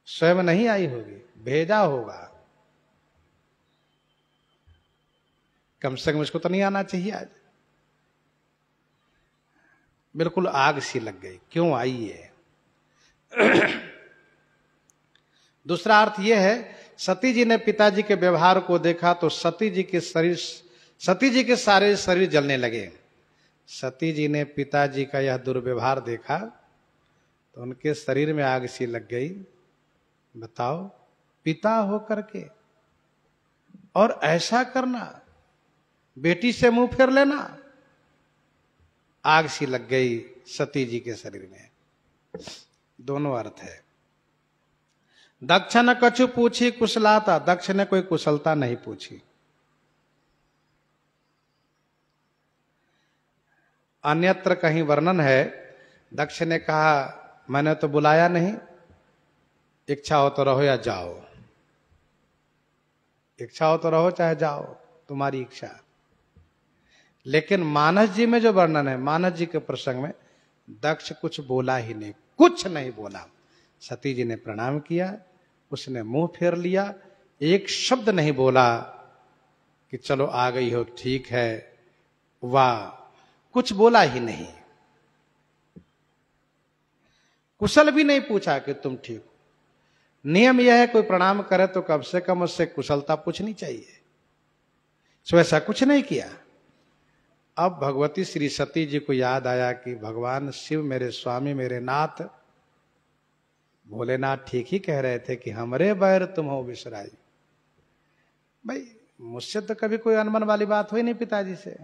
स्वयं नहीं आई होगी, भेजा होगा। कम से कम इसको तो नहीं आना चाहिए आज। बिल्कुल आग सी लग गई, क्यों आई है? दूसरा अर्थ यह है, सती जी ने पिताजी के व्यवहार को देखा तो सती जी के सारे शरीर जलने लगे। सती जी ने पिताजी का यह दुर्व्यवहार देखा तो उनके शरीर में आग सी लग गई। बताओ, पिता हो करके और ऐसा करना, बेटी से मुंह फेर लेना। आग सी लग गई सती जी के शरीर में। दोनों अर्थ है। दक्ष न कछु पूछी कुशलाता, दक्ष ने कोई कुशलता नहीं पूछी। अन्यत्र कहीं वर्णन है, दक्ष ने कहा मैंने तो बुलाया नहीं, इच्छा हो तो रहो या जाओ। इच्छा हो तो रहो चाहे जाओ, तुम्हारी इच्छा। लेकिन मानस जी में जो वर्णन है, मानस जी के प्रसंग में दक्ष कुछ बोला ही नहीं, कुछ नहीं बोला। सती जी ने प्रणाम किया, उसने मुंह फेर लिया, एक शब्द नहीं बोला कि चलो आ गई हो ठीक है, वाह, कुछ बोला ही नहीं। कुशल भी नहीं पूछा कि तुम ठीक हो। नियम यह है, कोई प्रणाम करे तो कम से कम उससे कुशलता पूछनी चाहिए। सो ऐसा कुछ नहीं किया। अब भगवती श्री सती जी को याद आया कि भगवान शिव मेरे स्वामी, मेरे नाथ भोलेनाथ ठीक ही कह रहे थे कि हमरे बैर तुम हो विसराई। भाई मुझसे तो कभी कोई अनबन वाली बात हुई नहीं पिताजी से,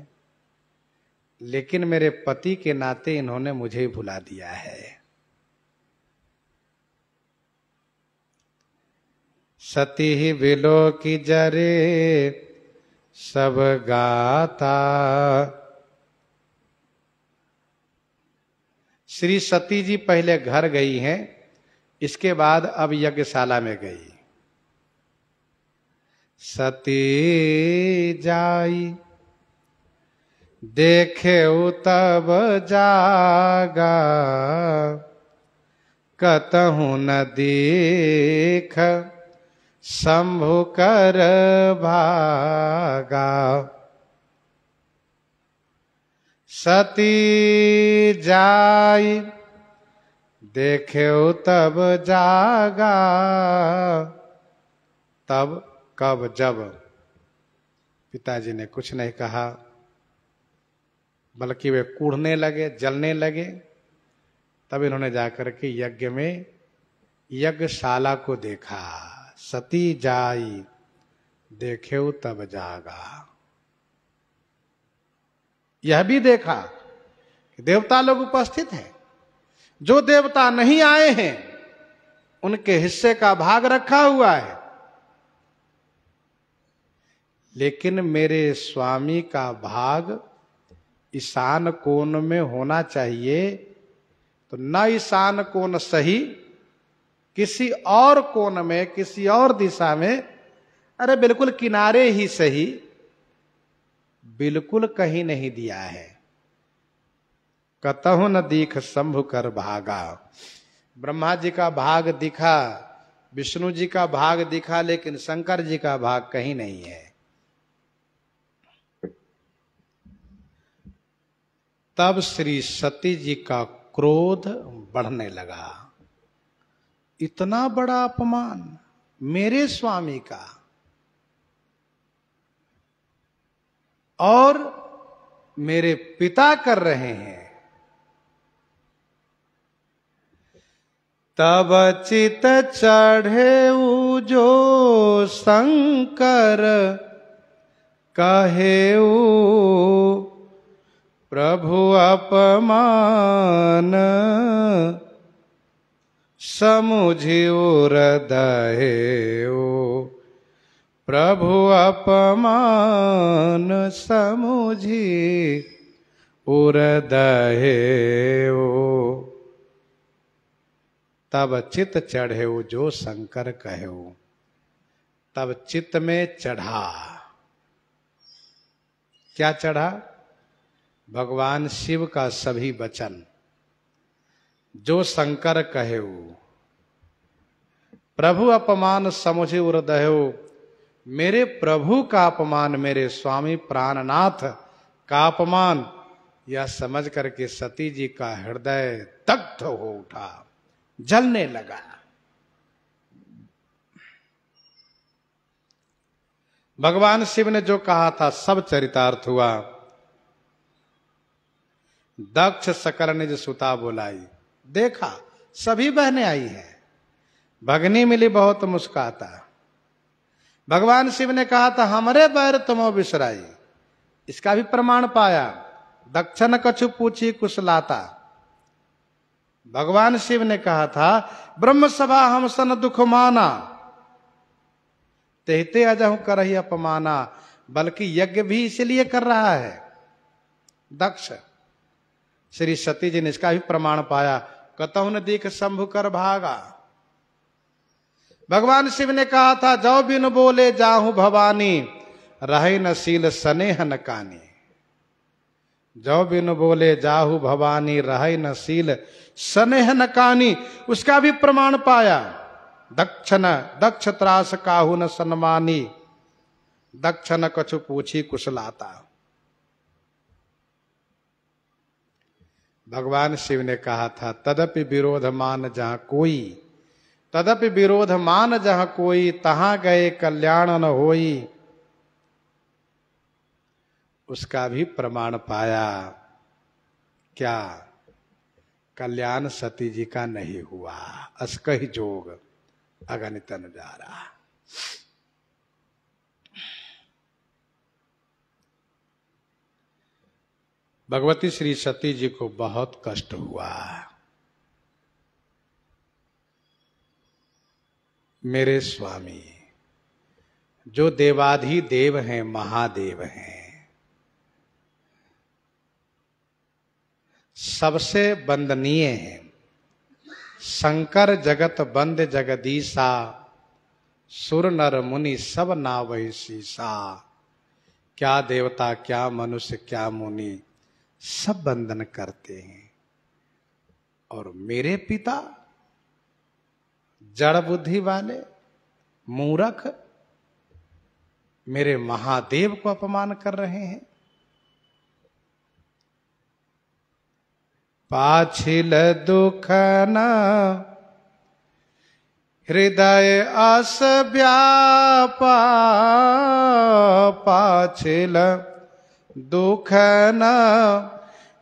लेकिन मेरे पति के नाते इन्होंने मुझे भुला दिया है। सती ही बिलो की जरे सब गाता। श्री सती जी पहले घर गई हैं, इसके बाद अब यज्ञशाला में गई। सती जाई देखे तब जागा, कतहु न देख शंभु कर भागा। सती जाई देखे तब जागा। तब कब जब पिताजी ने कुछ नहीं कहा, बल्कि वे कूढ़ने लगे, जलने लगे। तब इन्होंने जाकर के यज्ञ में यज्ञशाला को देखा। सती जाई देखे तब जागा। यह भी देखा कि देवता लोग उपस्थित हैं। जो देवता नहीं आए हैं उनके हिस्से का भाग रखा हुआ है, लेकिन मेरे स्वामी का भाग ईशान कोण में होना चाहिए। तो न ईशान कोण सही, किसी और कोण में, किसी और दिशा में, अरे बिल्कुल किनारे ही सही, बिल्कुल कहीं नहीं दिया है। कतहु न दीख शंभु कर भागा। ब्रह्मा जी का भाग दिखा, विष्णु जी का भाग दिखा, लेकिन शंकर जी का भाग कहीं नहीं है। तब श्री सती जी का क्रोध बढ़ने लगा। इतना बड़ा अपमान मेरे स्वामी का, और मेरे पिता कर रहे हैं। तब चित चढ़े जो शंकर कहेऊ प्रभु अपमान समुझियो हृदयो प्रभु अपमान समुझी हृदयो। तब चित चढ़े जो शंकर कहेऊ, तब चित्त में चढ़ा। क्या चढ़ा? भगवान शिव का सभी वचन जो शंकर कहेऊ। प्रभु अपमान समुझे हृदयो, मेरे प्रभु का अपमान, मेरे स्वामी प्राणनाथ का अपमान, यह समझ करके सती जी का हृदय दग्ध हो उठा, जलने लगा। भगवान शिव ने जो कहा था सब चरितार्थ हुआ। दक्ष सकल निज सुता बुलाई, देखा सभी बहनें आई हैं, भगनी मिली बहुत मुस्काता। भगवान शिव ने कहा था हमरे बैर तुमो बिसराई, इसका भी प्रमाण पाया। दक्ष न कछु पूछी कुशलाता। भगवान शिव ने कहा था ब्रह्म सभा हम सन दुख माना, तेहते अजहु करहि अपमाना। बल्कि यज्ञ भी इसलिए कर रहा है दक्ष। श्री सती जी ने इसका भी प्रमाण पाया। कतहु न देख शंभु कर भागा। भगवान शिव ने कहा था जो बिन बोले जाहू भवानी, रहे न सील स्नेह न कानी। जो बिन बोले जाहू भवानी, रहे न सील स्नेह न कानी, उसका भी प्रमाण पाया। दक्ष त्रास काहू न सन्मानी, दक्ष न कछु पूछी कुशलाता। भगवान शिव ने कहा था तदपि विरोध मान जहां कोई, तदपि विरोध मान जहां कोई, तहां गए कल्याण न होई। उसका भी प्रमाण पाया। क्या? कल्याण सती जी का नहीं हुआ। अस्कहि जोग अगणित नजारा। भगवती श्री सती जी को बहुत कष्ट हुआ। मेरे स्वामी जो देवाधिदेव हैं, महादेव हैं, सबसे वंदनीय हैं। शंकर जगत बंद जगदीशा, सुर नर मुनि सब नावहि सीसा। क्या देवता क्या मनुष्य क्या मुनि, सब वंदन करते हैं। और मेरे पिता जड़ बुद्धि वाले मूर्ख मेरे महादेव को अपमान कर रहे हैं। पाछिल दुख न हृदय आस व्यापा, पाछिल दुख न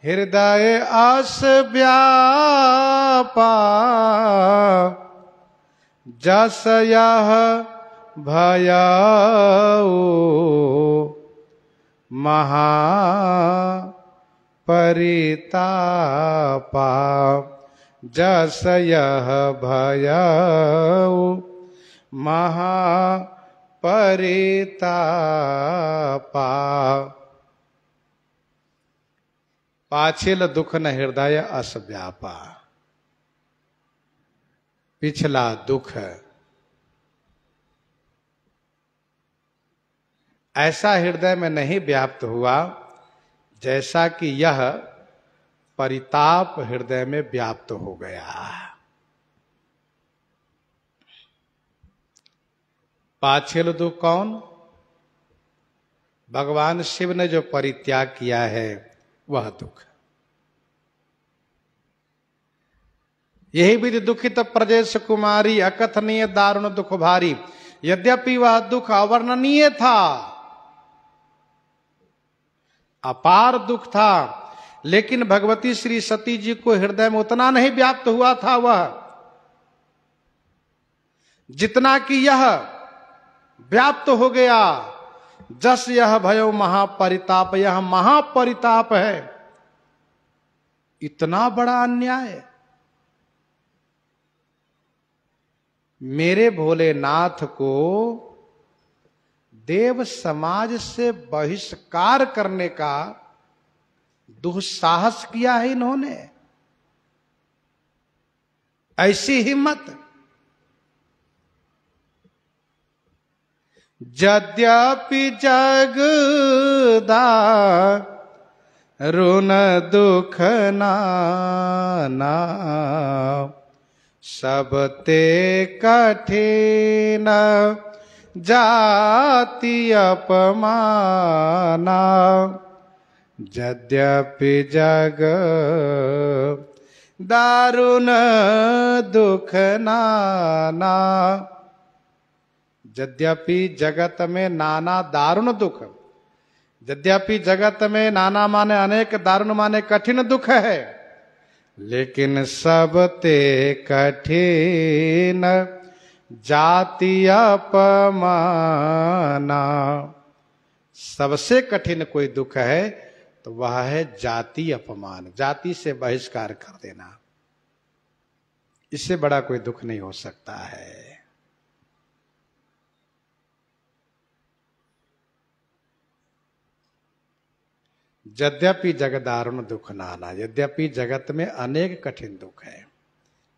हृदय आस व्यापा। जस यह भयाऊ महा परितापा। जस यह भयाऊ महा परितापा। पाछिल दुख न हृदय अस व्यापा। पिछला दुख ऐसा हृदय में नहीं व्याप्त हुआ जैसा कि यह परिताप हृदय में व्याप्त हो गया। पाछिल दुख कौन? भगवान शिव ने जो परित्याग किया है वह दुख। यही विधि दुखित प्रजेश कुमारी, अकथनीय दारुण दुख भारी। यद्यपि वह दुख अवर्णनीय था, अपार दुख था, लेकिन भगवती श्री सती जी को हृदय में उतना नहीं व्याप्त हुआ था वह, जितना कि यह व्याप्त हो गया। जस यह भयो महापरिताप, यह महापरिताप है। इतना बड़ा अन्याय मेरे भोलेनाथ को देव समाज से बहिष्कार करने का दुस्साहस किया है इन्होंने। ऐसी हिम्मत। यद्यपि जगदा रुन दुख नाना, सबते कठिन जाति अपमाना। यद्यपि जग दारुण दुख नाना, यद्यपि जगत में नाना दारुण दुख, यद्यपि जगत में नाना माने अनेक, दारुण माने कठिन दुख है, लेकिन सबते कठिन जाति अपमाना। सबसे कठिन कोई दुख है तो वह है जाति अपमान, जाति से बहिष्कार कर देना। इससे बड़ा कोई दुख नहीं हो सकता है। यद्यपि जगदारुण दुख नाना, यद्यपि जगत में अनेक कठिन दुख है,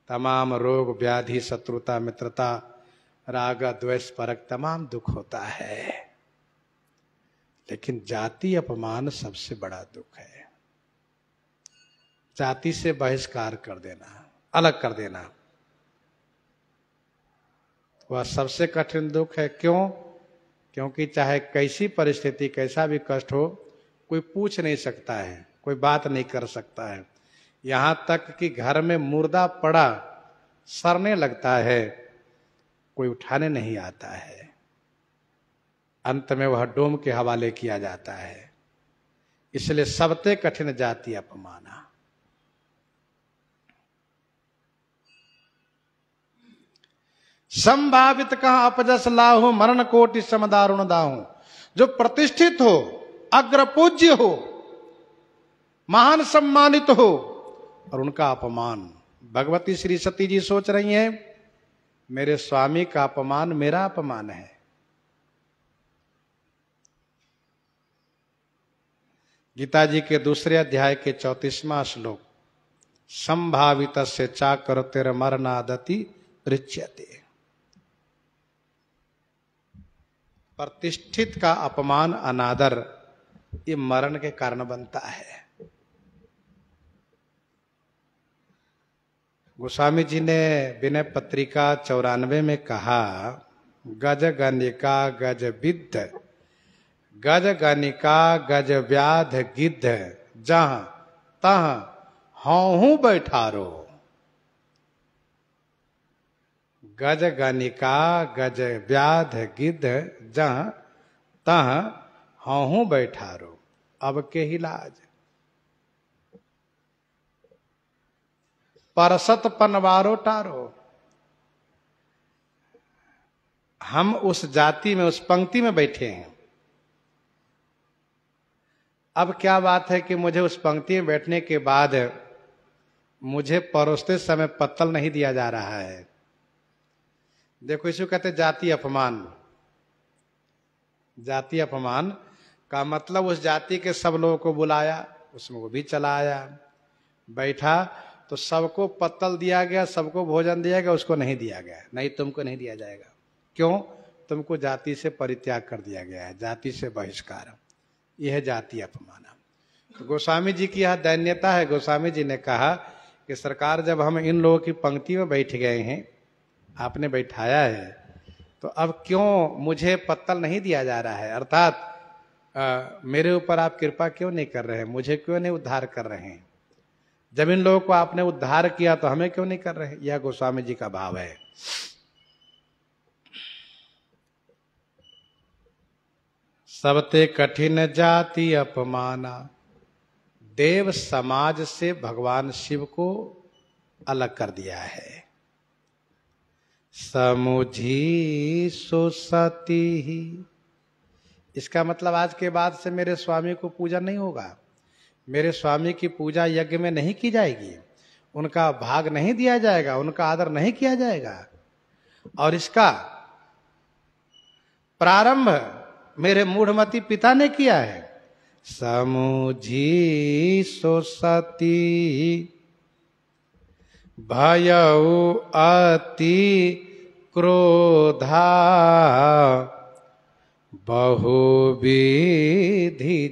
तमाम रोग व्याधि शत्रुता मित्रता राग द्वेष परक तमाम दुख होता है, लेकिन जाति अपमान सबसे बड़ा दुख है। जाति से बहिष्कार कर देना, अलग कर देना, वह सबसे कठिन दुख है। क्यों? क्योंकि चाहे कैसी परिस्थिति कैसा भी कष्ट हो, कोई पूछ नहीं सकता है, कोई बात नहीं कर सकता है। यहां तक कि घर में मुर्दा पड़ा सड़ने लगता है, कोई उठाने नहीं आता है। अंत में वह डोम के हवाले किया जाता है। इसलिए सबते कठिन जाति अपमाना। संभावित कहा अपजस लाहु, मरण कोटि समदारुण दाहु। जो प्रतिष्ठित हो, अग्र पूज्य हो, महान सम्मानित हो, और उनका अपमान। भगवती श्री सती जी सोच रही हैं, मेरे स्वामी का अपमान मेरा अपमान है। गीता जी के दूसरे अध्याय के 34वां श्लोक, संभावित से चाकर मरणादति रिच्यते। प्रतिष्ठित का अपमान अनादर ये मरण के कारण बनता है। गोस्वामी जी ने विनय पत्रिका 94 में कहा, गज गनिका गज विद्ध, गज गनिका गज व्याध गिद्ध, जहां तहां हूं बैठारो। गज गनिका गज व्याध गिद्ध, जहां तहां हूं बैठारो। अब के हिलाज परसत पनवारो टारो। हम उस जाति में, उस पंक्ति में बैठे हैं। अब क्या बात है कि मुझे उस पंक्ति में बैठने के बाद मुझे परोसते समय पत्तल नहीं दिया जा रहा है। देखो, इसको कहते जाति अपमान। जाति अपमान का मतलब उस जाति के सब लोगों को बुलाया, उसमें वो भी चला आया, बैठा तो सबको पत्तल दिया गया, सबको भोजन दिया गया, उसको नहीं दिया गया। नहीं, तुमको नहीं दिया जाएगा। क्यों? तुमको जाति से परित्याग कर दिया गया है, जाति से बहिष्कार। यह है जाति अपमान। तो गोस्वामी जी की यह दैन्यता है। गोस्वामी जी ने कहा कि सरकार, जब हम इन लोगों की पंक्ति में बैठ गए हैं, आपने बैठाया है, तो अब क्यों मुझे पत्तल नहीं दिया जा रहा है? अर्थात मेरे ऊपर आप कृपा क्यों नहीं कर रहे हैं? मुझे क्यों नहीं उद्धार कर रहे हैं? जब इन लोगों को आपने उद्धार किया तो हमें क्यों नहीं कर रहे? यह गोस्वामी जी का भाव है। सबते कठिन जाति अपमाना। देव समाज से भगवान शिव को अलग कर दिया है। समुझी सो सती ही, इसका मतलब आज के बाद से मेरे स्वामी को पूजा नहीं होगा, मेरे स्वामी की पूजा यज्ञ में नहीं की जाएगी, उनका भाग नहीं दिया जाएगा, उनका आदर नहीं किया जाएगा। और इसका प्रारंभ मेरे मूढ़मती पिता ने किया है। समुझी सो सती भयउ अति क्रोधा। बहुविधि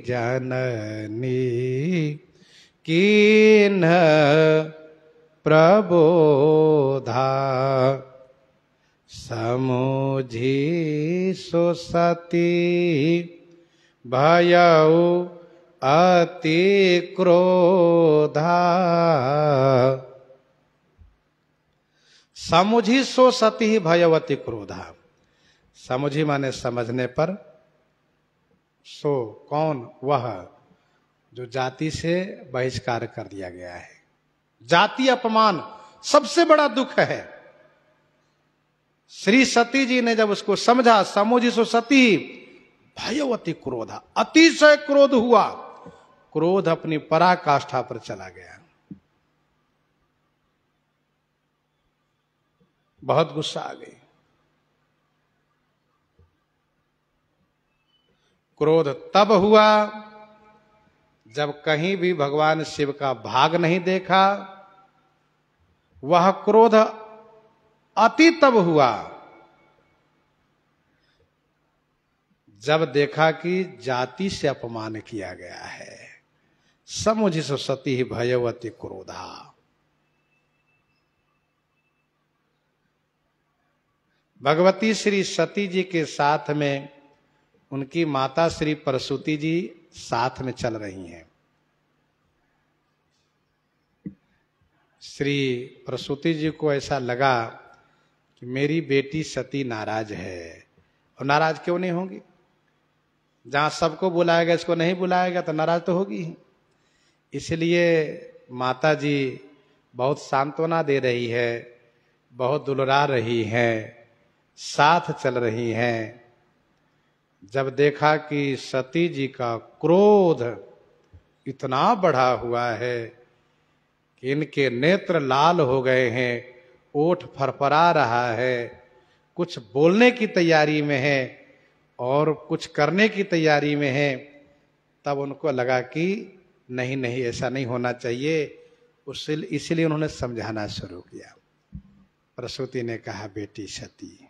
जननी कीन प्रबोधा। समुझी सो सती भयउ अति क्रोधा। समुझी सो सती भयवती क्रोधा। समुझी माने समझने पर, सो कौन, वह जो जाति से बहिष्कार कर दिया गया है। जाति अपमान सबसे बड़ा दुख है। श्री सती जी ने जब उसको समझा, समुझी सो सती भयवती क्रोधा, अतिशय क्रोध हुआ, क्रोध अपनी पराकाष्ठा पर चला गया, बहुत गुस्सा आ गई। क्रोध तब हुआ जब कहीं भी भगवान शिव का भाग नहीं देखा। वह क्रोध अति तब हुआ जब देखा कि जाति से अपमान किया गया है। समुझी सो सती ही भयवती क्रोधा। भगवती श्री सती जी के साथ में उनकी माता श्री प्रसूति जी साथ में चल रही हैं। श्री प्रसूति जी को ऐसा लगा कि मेरी बेटी सती नाराज है। और नाराज क्यों नहीं होगी? जहां सबको बुलाएगा, इसको नहीं बुलाएगा तो नाराज तो होगी ही। इसलिए माता जी बहुत सांत्वना दे रही है, बहुत दुलरा रही हैं, साथ चल रही हैं। जब देखा कि सती जी का क्रोध इतना बढ़ा हुआ है कि इनके नेत्र लाल हो गए हैं, ओठ फरफरा रहा है, कुछ बोलने की तैयारी में है और कुछ करने की तैयारी में है, तब उनको लगा कि नहीं नहीं, ऐसा नहीं होना चाहिए। इसलिए उन्होंने समझाना शुरू किया। प्रसूति ने कहा, बेटी सती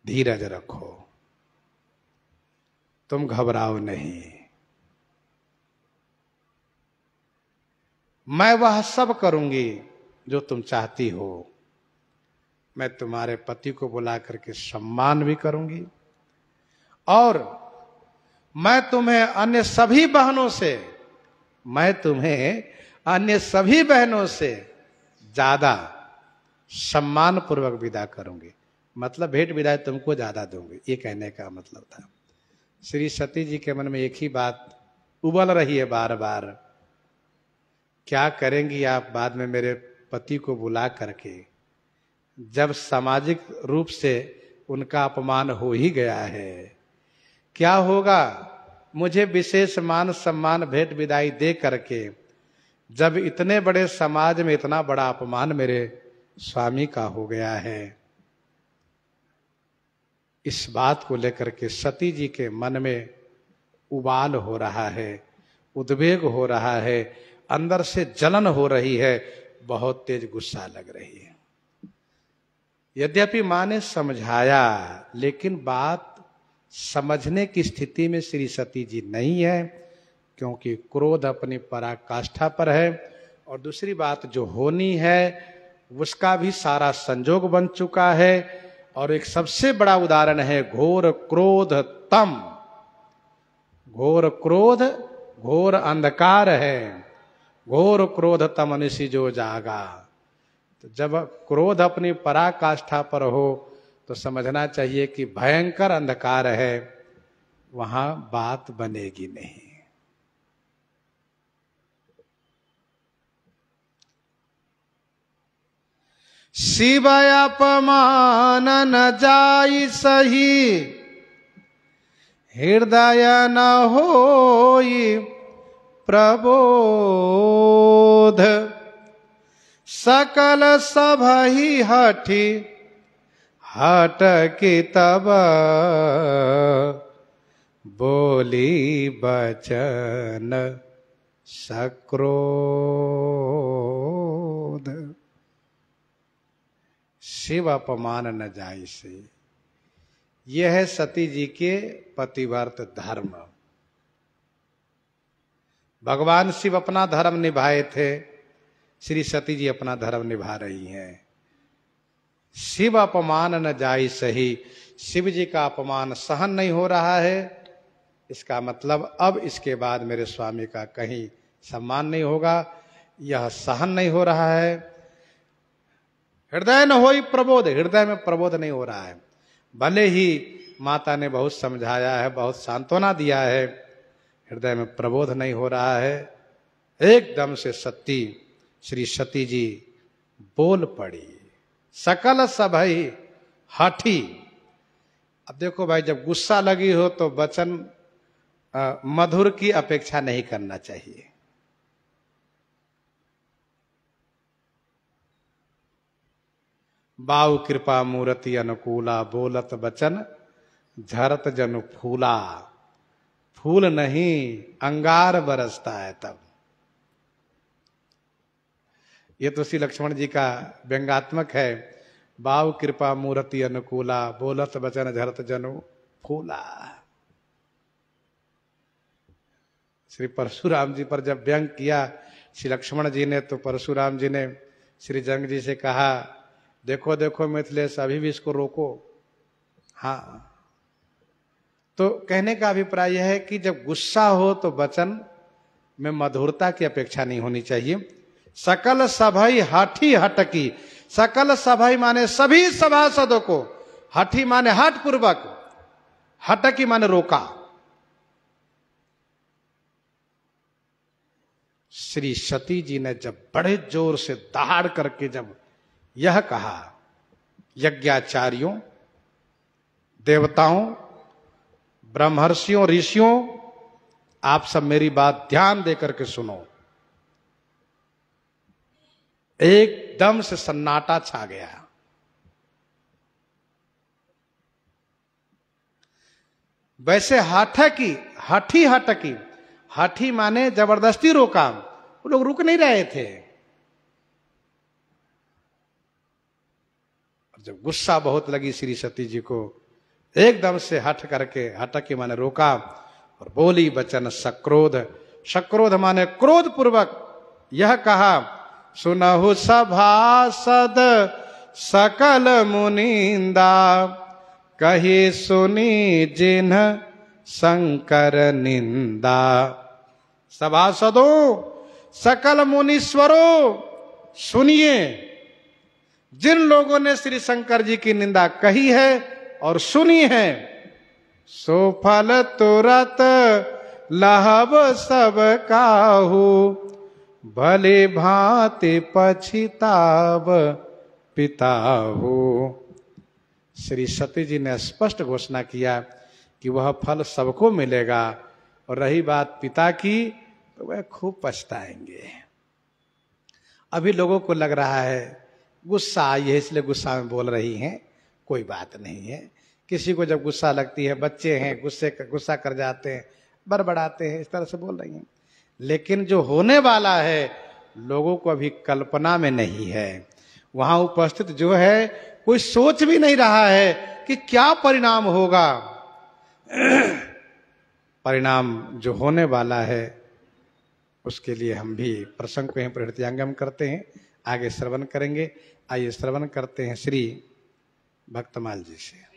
धीरज रखो, तुम घबराओ नहीं, मैं वह सब करूंगी जो तुम चाहती हो। मैं तुम्हारे पति को बुला करके सम्मान भी करूंगी और मैं तुम्हें अन्य सभी बहनों से ज्यादा सम्मान पूर्वक विदा करूंगी। मतलब भेंट विदाई तुमको ज्यादा दूंगी, ये कहने का मतलब था। श्री सती जी के मन में एक ही बात उबल रही है बार बार, क्या करेंगी आप बाद में मेरे पति को बुला करके, जब सामाजिक रूप से उनका अपमान हो ही गया है। क्या होगा मुझे विशेष मान सम्मान भेंट विदाई दे करके, जब इतने बड़े समाज में इतना बड़ा अपमान मेरे स्वामी का हो गया है। इस बात को लेकर के सती जी के मन में उबाल हो रहा है, उद्वेग हो रहा है, अंदर से जलन हो रही है, बहुत तेज गुस्सा लग रही है। यद्यपि मां ने समझाया, लेकिन बात समझने की स्थिति में श्री सती जी नहीं है, क्योंकि क्रोध अपनी पराकाष्ठा पर है। और दूसरी बात जो होनी है उसका भी सारा संजोग बन चुका है। और एक सबसे बड़ा उदाहरण है घोर क्रोध तम। घोर क्रोध घोर अंधकार है, घोर क्रोध तम निशि जो जागा। तो जब क्रोध अपनी पराकाष्ठा पर हो तो समझना चाहिए कि भयंकर अंधकार है, वहां बात बनेगी नहीं। शिव अपमान न जाई सही, हृदय न होई प्रबोध, सकल सभहि हठी हटकी तब, बोली बचन सक्रोध। शिव अपमान न जाई से, यह है सती जी के पतिव्रत धर्म। भगवान शिव अपना धर्म निभाए थे, श्री सती जी अपना धर्म निभा रही हैं। शिव अपमान न जाई सही, शिव जी का अपमान सहन नहीं हो रहा है, इसका मतलब अब इसके बाद मेरे स्वामी का कहीं सम्मान नहीं होगा, यह सहन नहीं हो रहा है। हृदय न होई प्रबोध, हृदय में प्रबोध नहीं हो रहा है। भले ही माता ने बहुत समझाया है, बहुत सांत्वना दिया है, हृदय में प्रबोध नहीं हो रहा है। एकदम से सती श्री सती जी बोल पड़ी, सकल सभई हठी। अब देखो भाई, जब गुस्सा लगी हो तो वचन मधुर की अपेक्षा नहीं करना चाहिए। बाऊ कृपा मूर्ति अनुकूला, बोलत बचन झरत जनु फूला। फूल नहीं अंगार बरसता है तब। ये तो श्री लक्ष्मण जी का व्यंगात्मक है। बाऊ कृपा मूर्ति अनुकूला, बोलत बचन झरत जनु फूला। श्री परशुराम जी पर जब व्यंग किया श्री लक्ष्मण जी ने, तो परशुराम जी ने श्री जंग जी से कहा, देखो देखो मिथिलेश, अभी भी इसको रोको। हाँ, तो कहने का अभिप्राय यह है कि जब गुस्सा हो तो वचन में मधुरता की अपेक्षा नहीं होनी चाहिए। सकल सभई हठी हटकी, सकल सभई माने सभी सभासदों को, हठी माने हठ पूर्वक, हटकी माने रोका। श्री सती जी ने जब बड़े जोर से दहाड़ करके जब यह कहा, यज्ञाचार्यों, देवताओं, ब्रह्मर्षियों, ऋषियों, आप सब मेरी बात ध्यान देकर के सुनो। एकदम से सन्नाटा छा गया। वैसे हठी हटकी, हठी माने जबरदस्ती रोका, वो लोग रुक नहीं रहे थे। जब गुस्सा बहुत लगी श्री सती जी को, एकदम से हट करके, हटकी माने रोका, और बोली बचन सक्रोध। सक्रोध माने क्रोध पूर्वक यह कहा, सुनहु सभासद सकल मुनिंदा, कही सुनी जिन्ह शंकर निंदा। सभासदों, सकल मुनीश्वरों, सुनिए, जिन लोगों ने श्री शंकर जी की निंदा कही है और सुनी है, सो फल तुरत लहब सब काहू, भले भांति पछिताव पिताहू। श्री सती जी ने स्पष्ट घोषणा किया कि वह फल सबको मिलेगा, और रही बात पिता की, तो वह खूब पछताएंगे। अभी लोगों को लग रहा है गुस्सा आई है इसलिए गुस्सा में बोल रही हैं, कोई बात नहीं है। किसी को जब गुस्सा लगती है, बच्चे हैं गुस्सा कर जाते हैं, बड़बड़ाते हैं, इस तरह से बोल रही हैं। लेकिन जो होने वाला है लोगों को अभी कल्पना में नहीं है। वहां उपस्थित जो है कोई सोच भी नहीं रहा है कि क्या परिणाम होगा। परिणाम जो होने वाला है उसके लिए हम भी प्रसंग को यहीं पर हृदयंगम करते हैं, आगे श्रवण करेंगे। आइए श्रवण करते हैं श्री भक्तमाल जी से।